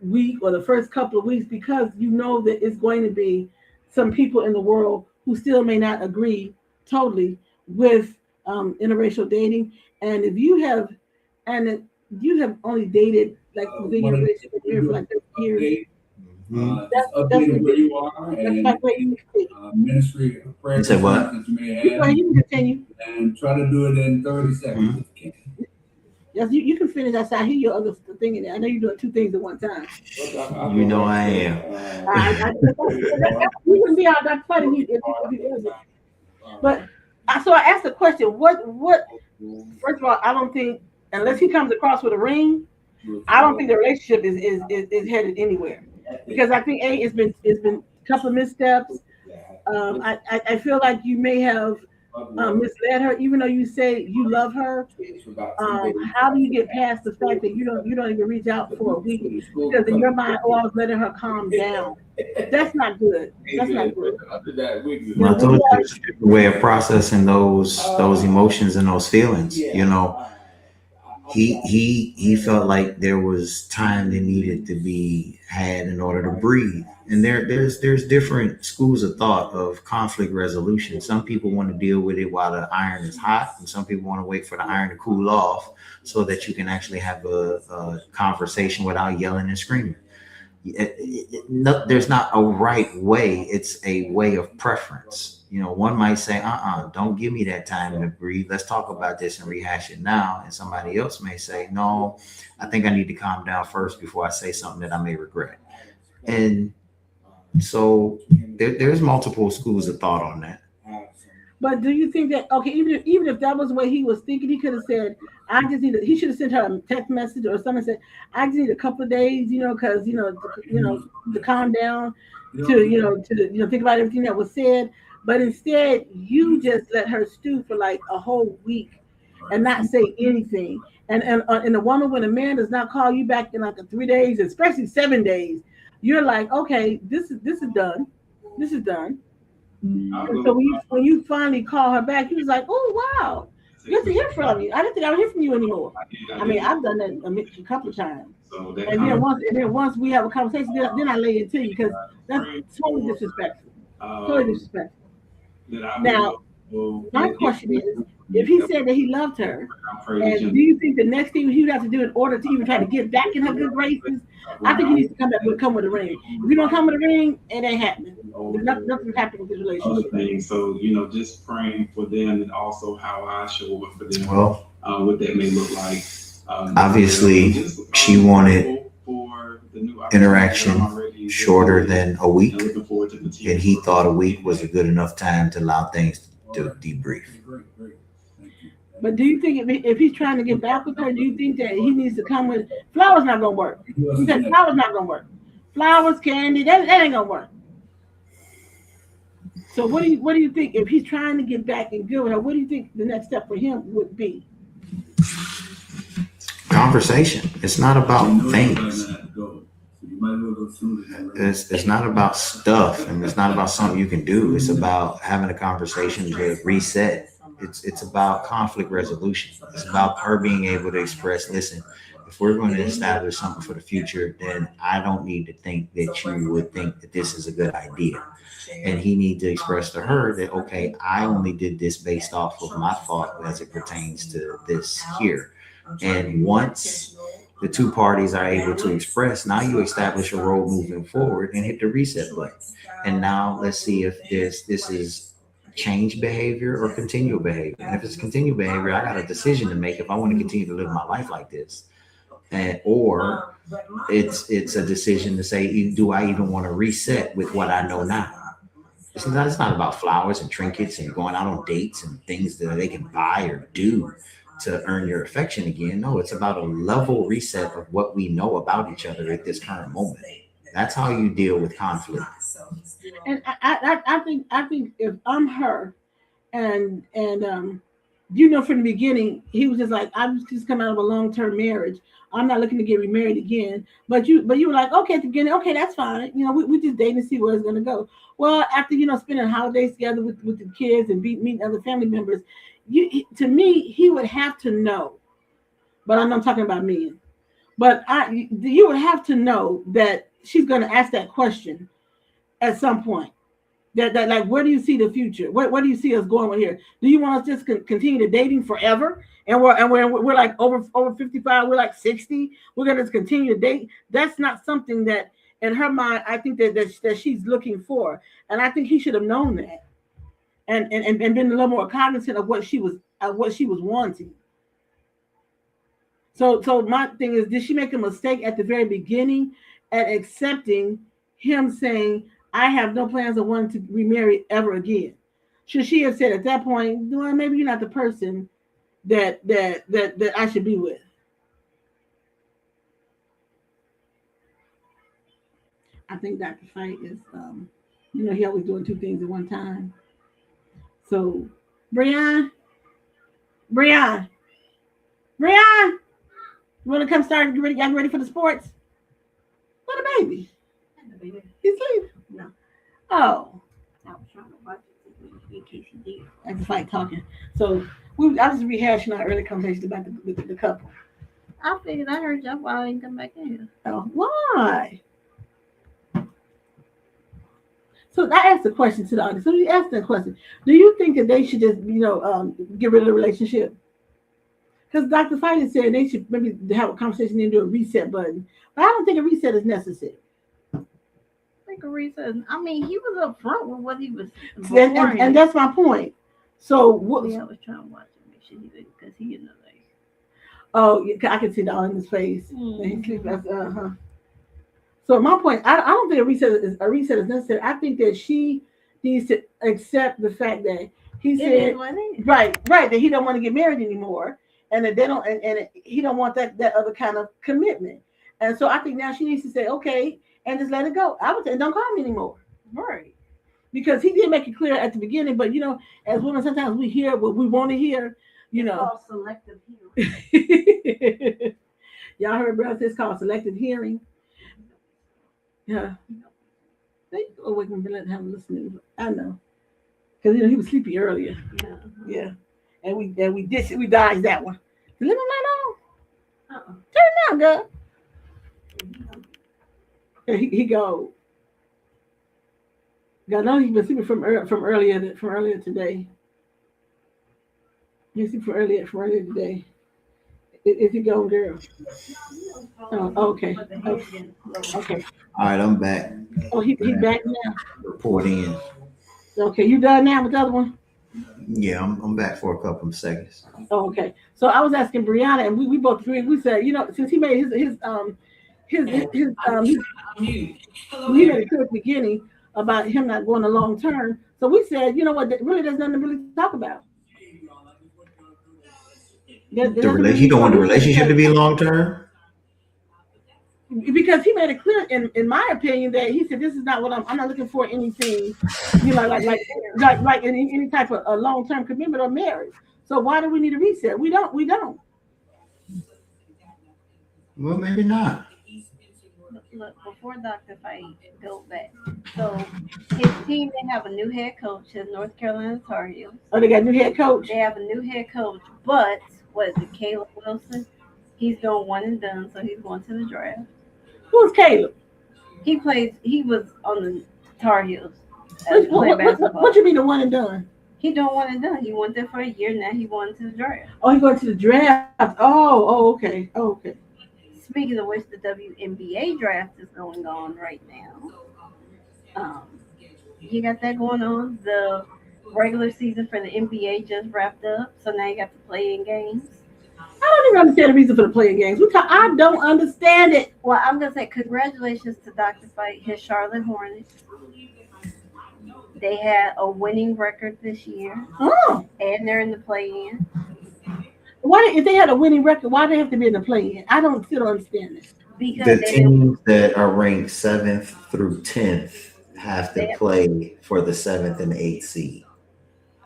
week or the first couple of weeks, because that it's going to be some people in the world who still may not agree totally with interracial dating. And if you have only dated like within your relationship for like 30 years, that's where you are. That's where you ministry of prayer. You said what? That you may have, you can continue. And try to do it in 30 seconds if you can. Yes, you can finish. I hear your other thing in there. I know you're doing two things at one time. You know I am. You can be out that funny if you ever. But so I asked the question. What? First of all, I don't think unless he comes across with a ring, I don't think the relationship is headed anywhere. Because I think it's been a couple of missteps. I feel like you may have misled her, even though you say you love her. How do you get past the fact that you don't even reach out for a week because in your mind, I was letting her calm down? That's not good. That's not good. Well, I told you there's a different way of processing those emotions and those feelings. He felt like there was time that needed to be had in order to breathe. And there's different schools of thought of conflict resolution. Some people want to deal with it while the iron is hot, and some people want to wait for the iron to cool off so that you can actually have a conversation without yelling and screaming. There's not a right way. It's a way of preference. One might say, don't give me that time to breathe. Let's talk about this and rehash it now. And somebody else may say, no, I think I need to calm down first before I say something that I may regret. And so there's multiple schools of thought on that. But do you think that, okay, even if that was what he was thinking, he could have said, he should have sent her a text message or something, said, I just need a couple of days, because, to calm down, to think about everything that was said. But instead, you just let her stew for like a whole week and not say anything. And a woman, when a man does not call you back in like 3 days, especially 7 days, you're like, okay, this is done. This is done. And so when you finally call her back, he was like, oh, wow. Good to hear from you. I didn't think I would hear from you anymore. I mean, I've done that a couple of times. So that And then once we have a conversation, then I lay it to you because that's totally disrespectful. Totally disrespectful. Now, my question is, if he said that he loved her, and do you think the next thing he would have to do in order to even try to get back in her good graces, I think he needs to come with a ring. If you don't come with a ring, it ain't happening. Nothing's happening with this relationship. Other things. So, just praying for them and also how I show up for them. Well, what that may look like. Obviously, she wanted interaction shorter than a week, and he thought a week was a good enough time to allow things to debrief. But do you think if he's trying to get back with her, do you think that he needs to come with flowers? Not gonna work. He said flowers not gonna work. Flowers, candy, that ain't gonna work. So what do you think if he's trying to get back and good with her? What do you think the next step for him would be? Conversation. It's not about things. It's not about stuff, and it's not about something you can do. It's about having a conversation to reset. It's about conflict resolution. It's about her being able to express, listen, if we're going to establish something for the future, then I don't need to think that you would think that this is a good idea. And he needs to express to her that, okay, I only did this based off of my thought as it pertains to this here. And once the two parties are able to express, now you establish a road moving forward and hit the reset button. And now let's see if this is change behavior or continual behavior. And if it's continual behavior, I got a decision to make if I want to continue to live my life like this. Or it's a decision to say, do I even want to reset with what I know now? It's not about flowers and trinkets and going out on dates and things that they can buy or do to earn your affection again. No, it's about a level reset of what we know about each other at this current moment. That's how you deal with conflict. And I think if I'm her, and from the beginning, he was just like, I'm just coming out of a long-term marriage. I'm not looking to get remarried again. But you were like, okay, at the beginning, okay, that's fine. We just dating to see where it's gonna go. Well, after spending holidays together with the kids and meeting other family members, to me, he would have to know. But I'm not talking about men. But you would have to know that she's going to ask that question at some point. That like, where do you see the future? Where do you see us going with here? Do you want us just continue to dating forever? And we're like over 55. We're like 60. We're going to continue to date. That's not something that in her mind, I think that she's looking for. And I think he should have known that. And been a little more cognizant of what she was wanting. So my thing is, did she make a mistake at the very beginning at accepting him saying, I have no plans of wanting to remarry ever again? Should she have said at that point, well, maybe you're not the person that I should be with? I think Dr. Fight is, he always doing two things at one time. So, Brian, you want to come start? Get ready for the sports? What a baby. He's asleep. No. Oh. I was trying to watch it in case he did. Dr. Fight talking. So, I was rehashing our early conversation about the couple. I figured I heard y'all while I didn't come back in. Oh, why? So I asked a question to the audience. So you asked that question. Do you think that they should just, get rid of the relationship? Because Dr. Fighter said they should maybe have a conversation and do a reset button. But I don't think a reset is necessary. I think a reset. I mean, he was up front with what he was. And that's my point. So what? Yeah, I was trying to watch it, make sure he did, because he in the lake. Oh, yeah, I can see that on his face. Mm-hmm. So my point, I don't think a reset is necessary. I think that she needs to accept the fact that he said right that he don't want to get married anymore, and that they don't, and he don't want that other kind of commitment. And so I think now she needs to say okay and just let it go. I would say don't call me anymore, right? Because he did make it clear at the beginning, but as women sometimes we hear what we want to hear. It's called selective hearing. Y'all heard Brother say it's called selective hearing. Yeah. They awake and let him listen. I know. Because he was sleepy earlier. Yeah. and we dodged that one. The living light on. Turn it down, girl. And he go. I know he's been sleeping from earlier today. He's sleeping from earlier today. Is he going, girl? Oh, okay. Okay. All right, I'm back. Oh, he back now. Report in. Okay, you done now with the other one? Yeah, I'm back for a couple of seconds. Oh, okay. So I was asking Brianna, and we both agreed. We said, since he made he made it clear at the beginning about him not going a long term. So we said, you know what? Really, there's nothing to really talk about. He don't want the relationship to be long term. Because he made it clear, in my opinion, that he said, "This is not what I'm not looking for anything, like any type of a long term commitment or marriage. So why do we need a reset? We don't. Well, maybe not. Look, before Dr. Fight go back, so his team, they have a new head coach, his North Carolina Tar Heels. Oh, they got a new head coach. They have a new head coach, but what is it, Caleb Wilson? He's going one and done, so he's going to the draft. Who's Caleb? He was on the Tar Heels. What you mean the one and done? He doing one and done. He went there for a year. Now he going to the draft. Oh, he going to the draft. Oh, okay. Speaking of which, the WNBA draft is going on right now. You got that going on. The regular season for the NBA just wrapped up, so now you got the play-in games. I don't even understand the reason for the play-in games. I don't understand it. Well, I'm gonna say congratulations to Dr. Fight, his Charlotte Hornets. They had a winning record this year. Oh, and they're in the play-in. Why, if they had a winning record, why do they have to be in the play-in? I still understand this. Because the teams that are ranked 7th through 10th have to play for the 7th and 8th seed.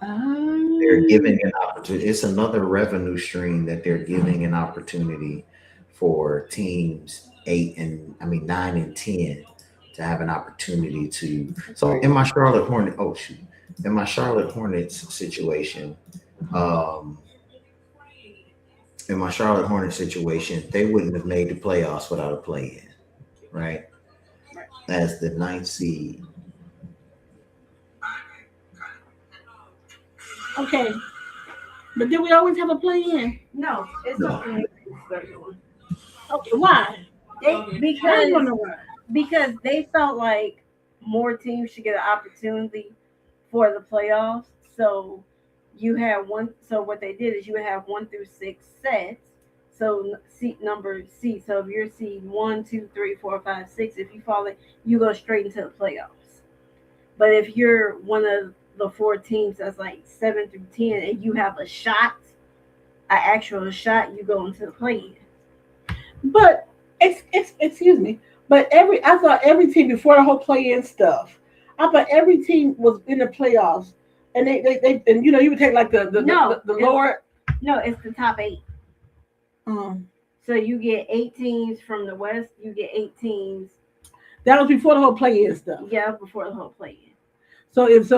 They're giving an opportunity. It's another revenue stream that they're giving an opportunity for teams 9 and 10 to have an opportunity to. So in my Charlotte Hornets situation, they wouldn't have made the playoffs without a play-in, right? As the 9th seed. Okay, but did we always have a play-in? No, it's not. Okay, why? Because they felt like more teams should get an opportunity for the playoffs. So you have one. So what they did is you would have 1 through 6 sets. So seat number C. So if you're seed 1, 2, 3, 4, 5, 6, if you fall in, you go straight into the playoffs. But if you're one of the 4 teams that's like 7 through 10, and you have an actual shot, you go into the play-in. But excuse me. But I thought every team before the whole play-in stuff, I thought every team was in the playoffs, and they and you would take like the lower. No, it's the top 8. So you get 8 teams from the West. You get 8 teams. That was before the whole play-in stuff. Yeah, before the whole play-in. So if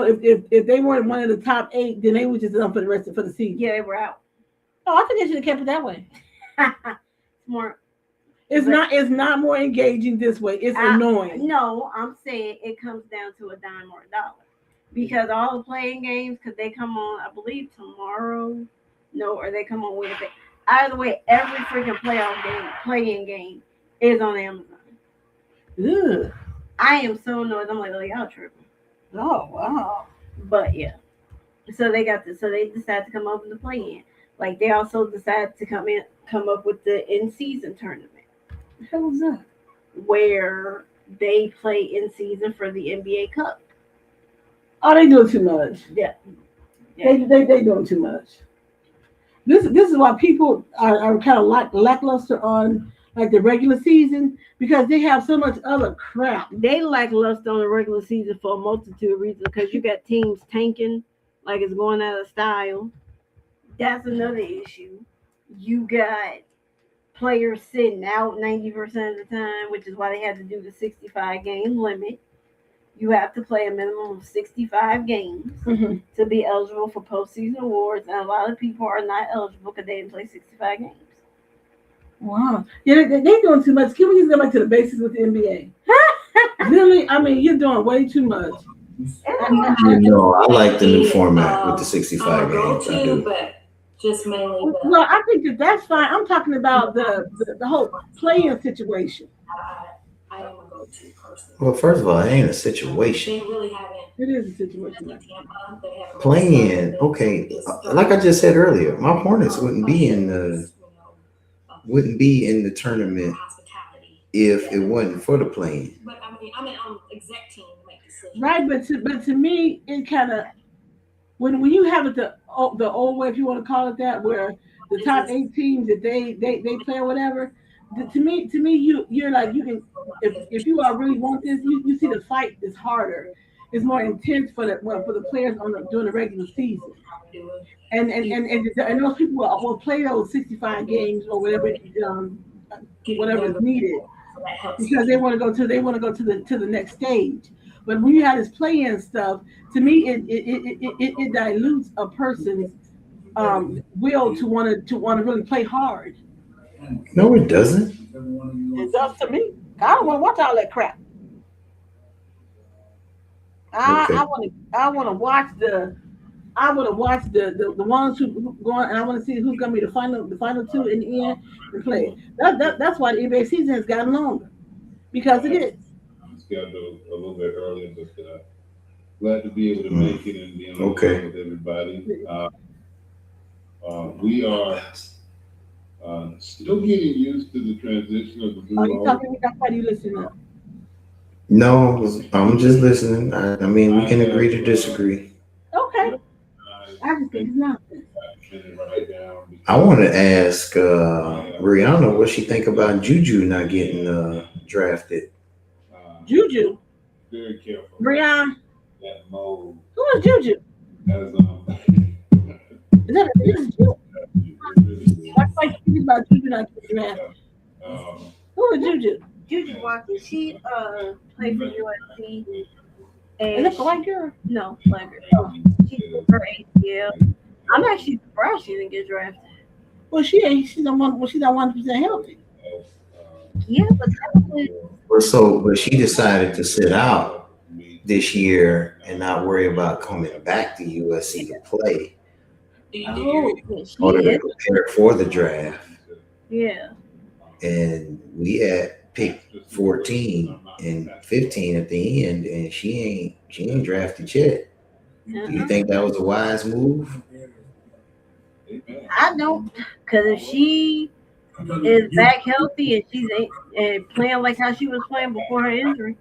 they weren't one of the top 8, then they were just up for the rest of the season. Yeah, they were out. Oh, I think they should have kept it that way. More. It's not more engaging this way. It's annoying. No, I'm saying it comes down to a dime or a dollar, because all the playing games, because they come on, I believe tomorrow. No, or they come on Wednesday. Either way, every freaking playing game is on Amazon. Ugh. I am so annoyed. I'm like, y'all tripping. Oh wow. But yeah. So they decided to come up with the play-in. Like they also decided to come up with the in-season tournament. What the hell was that? Where they play in season for the NBA Cup. Oh, they doing too much. Yeah. They doing too much. This is why people are kind of lackluster on like the regular season, because they have so much other crap. They lackluster on the regular season for a multitude of reasons, because you got teams tanking like it's going out of style. That's another issue. You got players sitting out 90% of the time, which is why they had to do the 65 game limit. you have to play a minimum of 65 games to be eligible for postseason awards, and a lot of people are not eligible because they didn't play 65 games. Wow. Yeah, they doing too much. Can we just go back to the basics with the NBA? Really? I mean, you're doing way too much. I like the new format with the 65 games. I do. But just mainly. Well, I think that's fine. I'm talking about the whole playing situation. I am a go-to person. Well, first of all, it ain't a situation. They really haven't. It is a situation. Playing, okay. Like I just said earlier, my Hornets wouldn't be in the tournament if it wasn't for the playing. But I mean, exec team make decisions. Right, but to me, it kind of when you have it the old way, if you want to call it that, where the top 8 teams that they play or whatever. To me, you're like, you can if you all really want this, you see the fight is harder, it's more intense for the players during the regular season, and those people will play those 65 games or whatever is needed because they want to go to the next stage. But when you have this play-in stuff, to me, it dilutes a person's will to want to really play hard. No, it doesn't. It does to me. I don't want to watch all that crap. I want to watch the ones who going, and I want to see who's going to be the final two in the end and play. That's why the NBA season has gotten longer because it is. Scheduled a little bit earlier, but glad to be able to make it and be on the phone with everybody. We are still getting used to the transition of the Zoom. Are you talking about you listening up? No, I'm just listening. I mean, we can agree to disagree. Okay. I just think it's not. I want to ask Brianna what she think about Juju not getting drafted. Juju. Very careful. Brianna. That mold. Who is Juju? That is Juju? What's like thinking about Juju not getting drafted? Who is Juju? Juju Walker. She played for USC. Is that a white girl? No, black girl. Oh. She did her ACL. I'm actually surprised she didn't get drafted. Well, she's not 100% healthy. Yeah, but probably. But she decided to sit out this year and not worry about coming back to USC to play. Oh, in order to prepare for the draft. Yeah. And we had picked 14 and 15 at the end, and she ain't drafted yet. Do you think that was a wise move? I don't, because if she is back healthy and she's playing like how she was playing before her injury,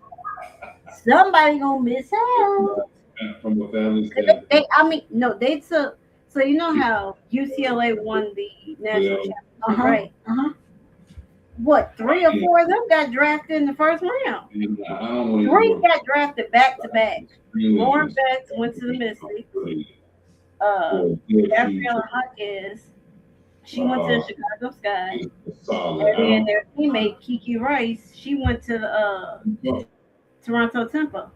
somebody gonna miss out. From a family standpoint. They took. So you know how UCLA won the national championship, right? What, 3 or 4 of them got drafted in the first round? 3 got drafted back to back. Lauren Betts went to the Mystics. Gabriella Hawkins, she went to the Chicago Sky. And then their teammate Kiki Rice, she went to the Toronto Tempo.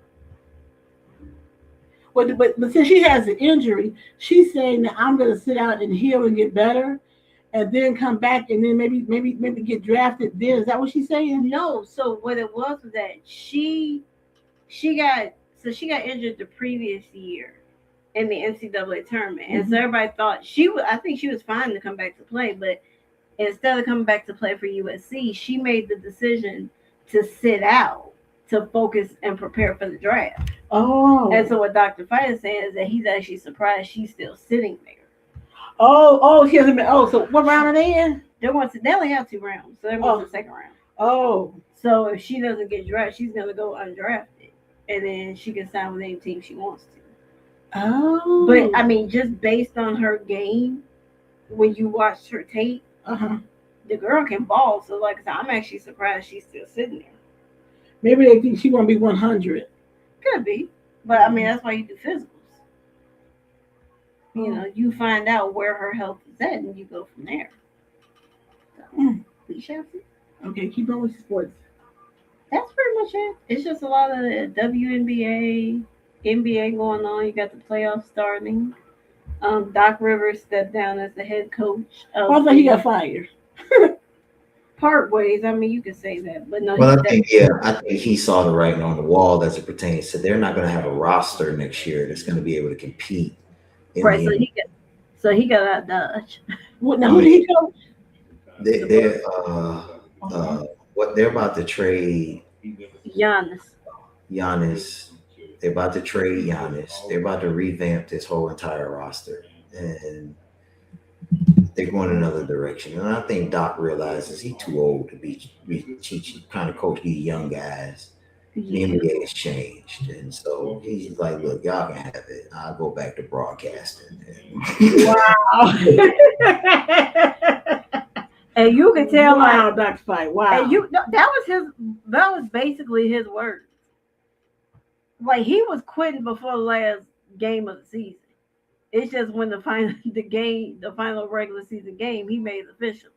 But since she has an injury, she's saying that I'm going to sit out and heal and get better, and then come back and then maybe get drafted. Then is that what she's saying? No. So what it was that she got injured the previous year in the NCAA tournament, and so everybody thought I think she was fine to come back to play, but instead of coming back to play for USC, she made the decision to sit out to focus and prepare for the draft. Oh. And so what Dr. Fight is saying is that he's actually surprised she's still sitting there. Oh, she hasn't been. Oh, so what round are they in? They only have 2 rounds, so they're going to the second round. Oh. So if she doesn't get drafted, she's going to go undrafted, and then she can sign with any team she wants to. Oh. But I mean, just based on her game, when you watch her tape, the girl can ball. So like I said, I'm actually surprised she's still sitting there. Maybe they think she won't be 100. Could be, but I mean that's why you do physicals. You know, you find out where her health is at, and you go from there. So, we shall see. Okay, keep on with sports. That's pretty much it. It's just a lot of WNBA, NBA going on. You got the playoffs starting. Doc Rivers stepped down as the head coach. I thought he got fired. Part ways. I mean, you could say that, but no. Well, I think he saw the writing on the wall as it pertains to they're not going to have a roster next year that's going to be able to compete. Right. So he got out of Dodge. Now who did he coach? They're about to trade Giannis. They're about to trade Giannis. They're about to revamp this whole entire roster, and they're going another direction. And I think Doc realizes he's too old to be kind of coach these young guys. The NBA has changed, and so he's like, "Look, y'all can have it. I'll go back to broadcasting." Wow. And you can tell, wow, Dr. Fight. Wow. And that was basically his words. Like, he was quitting before the last game of the season. It's just when the final regular season game, he made it official.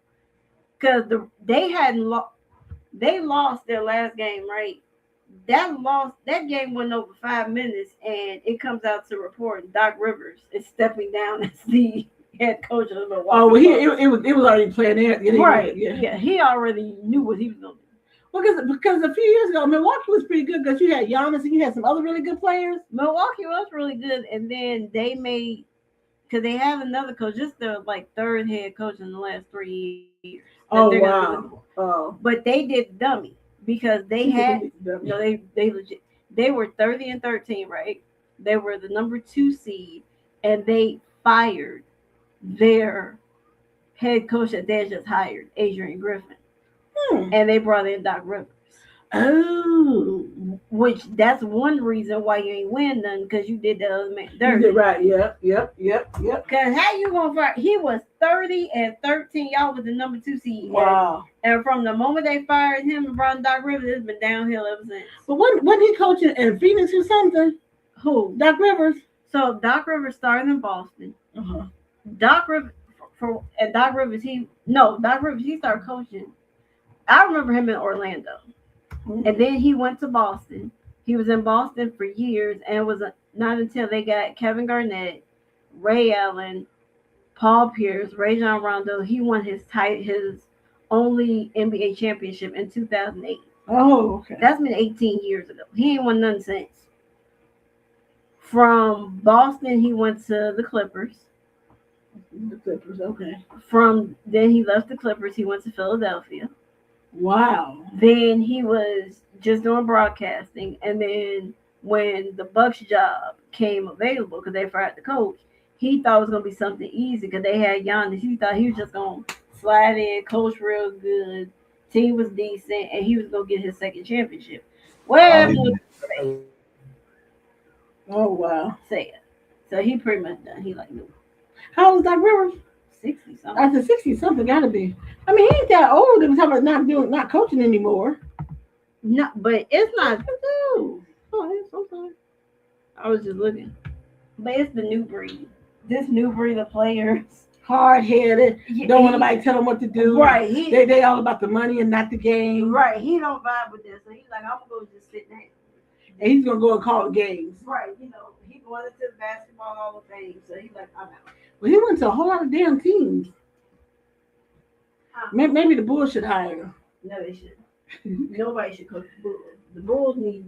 Because they lost their last game, right? That game went over 5 minutes, and it comes out to report Doc Rivers is stepping down as the head coach of the Milwaukee. Oh, well, it was already planned out. Right. Yeah, he already knew what he was going to do. Well, because a few years ago, Milwaukee was pretty good because you had Giannis and you had some other really good players. Milwaukee was really good, and then they made, because they have another coach, just their third head coach in the last 3 years. Oh, wow. Oh. But they did dummy because they had, they were 30-13, right? They were the number 2 seed, and they fired their head coach that they just hired, Adrian Griffin. And they brought in Doc Rivers. Oh. Which that's one reason why you ain't win none, because you did the other man dirty. You did right. Yep. Because how you gonna fire? He was 30-13. Y'all was the number 2 seed. Wow. And from the moment they fired him and brought in Doc Rivers, it's been downhill ever since. But wasn't he coaching in Phoenix or something? Who? Doc Rivers. So Doc Rivers started in Boston. Uh-huh. Doc Rivers he started coaching. I remember him in Orlando. Mm-hmm. And then he went to Boston. He was in Boston for years, and it was not until they got Kevin Garnett, Ray Allen, Paul Pierce, Rajon Rondo. He won his only NBA championship in 2008. Oh, okay. That's been 18 years ago. He ain't won none since. From Boston, he went to the Clippers. The Clippers, okay. Then he left the Clippers. He went to Philadelphia. Wow. Then he was just doing broadcasting, and then when the Bucks job came available, because they fired the coach, he thought it was gonna be something easy because they had Giannis. He thought he was just gonna slide in, coach real good, team was decent, and he was gonna get his second championship. Well, oh wow. Say it. So he pretty much done. He like, no. How old is Doc Rivers? 60 something. After 60 something, gotta be. I mean, he ain't that old. It was talking about not coaching anymore. No, but it's not. Oh, it's okay. I was just looking, but it's the new breed. This new breed of players, hard-headed, don't want nobody tell them what to do. Right. They all about the money and not the game. Right. He don't vibe with this, so he's like, I'm gonna go just sit down. And he's gonna go and call the games. Right. He going into the basketball Hall of Fame, so he's like, I'm out. Well, he went to a whole lot of damn teams. Maybe the Bulls should hire him. No, they shouldn't. Nobody should coach the Bulls. The Bulls need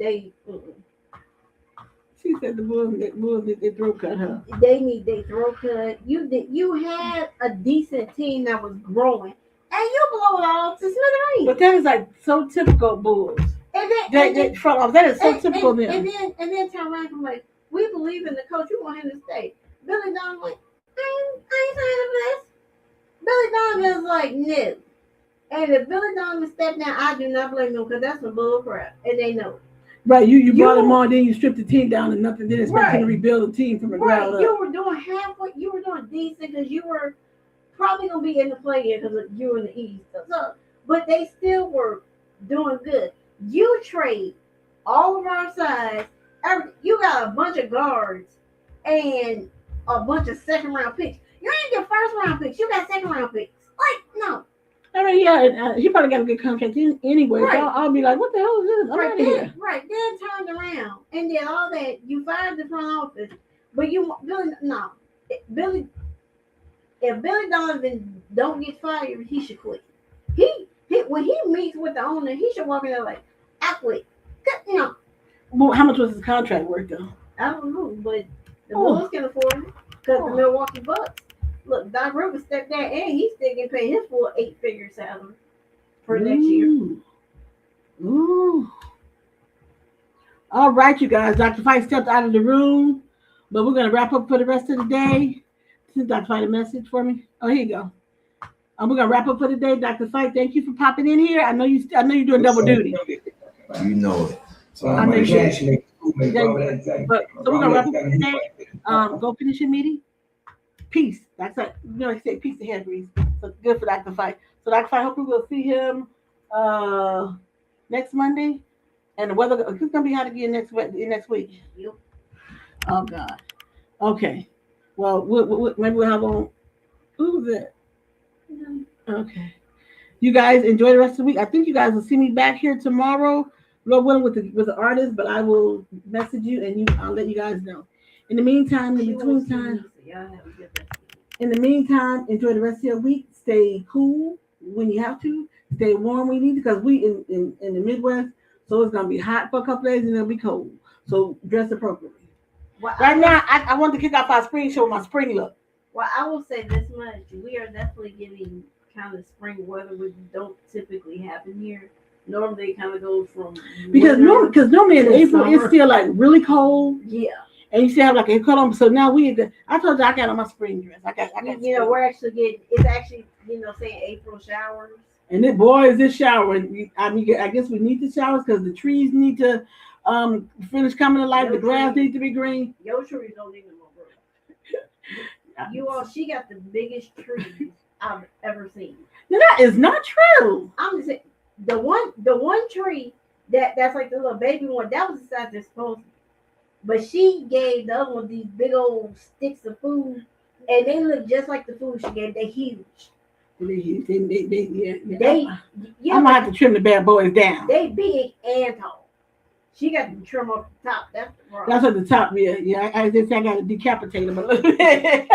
She said the Bulls need their throat cut, huh? They need their throat cut. You had a decent team that was growing, and you blow it all to smithereens. But that is like so typical Bulls. That is so typical of them. And then turn around and like, we believe in the coach. We want him to stay. Billy Donovan like, I ain't saying this. Billy Donovan is like, no. And if Billy Donovan step down, I do not blame him because that's some bull crap, and they know. Right, you brought him on, then you stripped the team down and nothing. Then expect him to rebuild the team from the ground up. You were doing halfway. You were doing decent because you were probably gonna be in the play-in because you were in the East. So, but they still were doing good. You trade all of our sides. You got a bunch of guards and a bunch of second-round picks. You ain't get first-round picks. You got second-round picks. Like, no. I mean, yeah, he probably got a good contract anyway. Right. So I'll be like, what the hell is this? I'm Right out of here. Right. Then turned around and did all that. You fired the front office, but Billy. If Billy Donovan don't get fired, he should quit. He when he meets with the owner, he should walk in there like, I quit. Well, how much was his contract worth though? I don't know, but the Bulls can afford it because the Milwaukee Bucks. Look, Doc Rivers stepped down, and he's still getting paid his full 8-figure salary for next year. Ooh. All right, you guys. Dr. Fight stepped out of the room, but we're gonna wrap up for the rest of the day. Did Dr. Fight a message for me? Oh, here you go. We're gonna wrap up for the day. Dr. Fight, thank you for popping in here. I know you're doing double duty. You know it. So I know you. But so we're gonna wrap up for the day. Go finish your meeting. Peace. That's it. You know, I say peace to head grease. So it's good for Dr. Fight. So Dr. Fight, hopefully we'll see him next Monday. And the weather it's gonna be hot again next week. Yep. Oh God. Okay. Well, maybe we'll have on. Who's that? Okay. You guys enjoy the rest of the week. I think you guys will see me back here tomorrow. Lord willing with the artist, but I will message you and I'll let you guys know. In the meantime, enjoy the rest of your week. Stay cool when you have to. Stay warm when you need to, because we in the Midwest, so it's gonna be hot for a couple days and it'll be cold. So dress appropriately. Well, right now, I want to kick off our spring show with my spring look. Well, I will say this much: we are definitely getting kind of spring weather, which don't typically happen here. Normally, it kind of goes from normally in April it's still like really cold. Yeah. And you still have like a coat on. So now I told you I got on my spring dress. I got. We're actually getting. It's actually saying April showers. And then, boy, is this showering. I mean, I guess we need the showers because the trees need to finish coming to life. The grass needs to be green. Your trees don't need no more. She got the biggest trees I've ever seen. No, that is not true. I'm just saying, the one tree that's like the little baby one, that was the size they're supposed to be. But she gave the other one these big old sticks of food, and they look just like the food she gave. They're huge. I'm gonna have to trim the bad boys down. They big and tall. She got to trim off the top. That's the problem. That's at the top. Yeah. I just I got to decapitate them a little bit.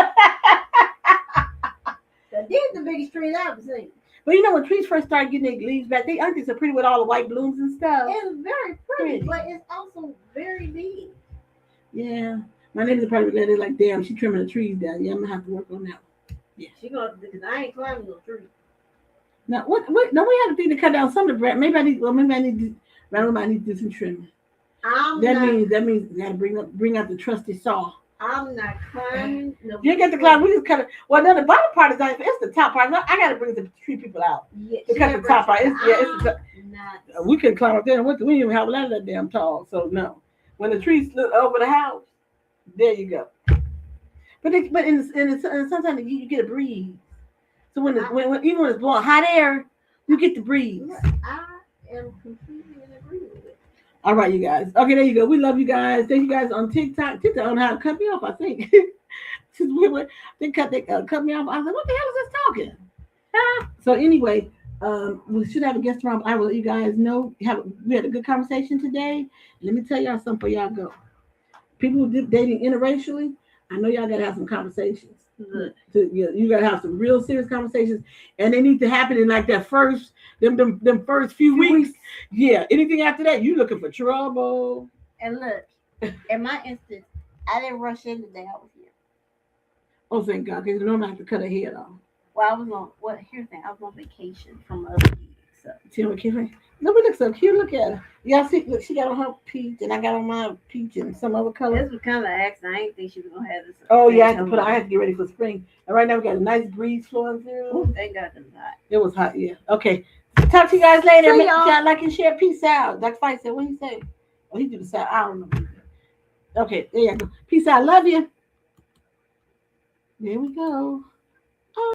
These are the biggest trees I've ever seen. But when trees first start getting their leaves back, they aren't they so pretty with all the white blooms and stuff. It's very pretty, but it's also very big. Yeah, my neighbors are probably glad. They're like, damn, she trimming the trees down. Yeah, I'm gonna have to work on that. Yeah, she gonna because I ain't climbing no tree. Now what? No, we have to think to cut down some of the branch. Maybe I need to do some trimming. That means we gotta bring out the trusty saw. I'm not climbing. No, you get the climb. We just cut it. Well, no, the bottom part is not. It's the top part. No, I gotta bring the tree people out to cut the top part. We can climb up there. We didn't even have that damn tall. So no. When the trees look over the house, there you go. But sometimes you get a breeze. So when even when it's blowing hot air, you get the breeze. I am completely in agreement with it. All right, you guys. Okay, there you go. We love you guys. Thank you guys on TikTok. TikTok don't know how to cut me off, I think. they cut me off. I was like, what the hell is this talking? So anyway, we should have a guest around. I will let you guys know. We had a good conversation today. Let me tell y'all something before y'all go. People who dating interracially, I know y'all gotta have some conversations. You gotta have some real serious conversations, and they need to happen in like that first them first few weeks. Yeah, anything after that, you looking for trouble. And look, in my instance, I didn't rush in the day I was here. Oh, thank God, because normally I have to cut her head off. Well, I was on vacation from other week. So no, we look so cute. Look at her. Y'all see, look, she got on her peach, and I got on my peach and some other color. This was kind of an accident. I didn't think she was gonna have this. Oh yeah, I had to get ready for spring. And right now we got a nice breeze flowing through. Oh, thank God it was hot. It was hot, yeah. Okay. Talk to you guys later. See Make y'all. sure y'all like and share. Peace out. Dr. Fight said, what did he say? Oh, he did the sound. I don't know. Okay, there you go. Peace out. Love you. There we go.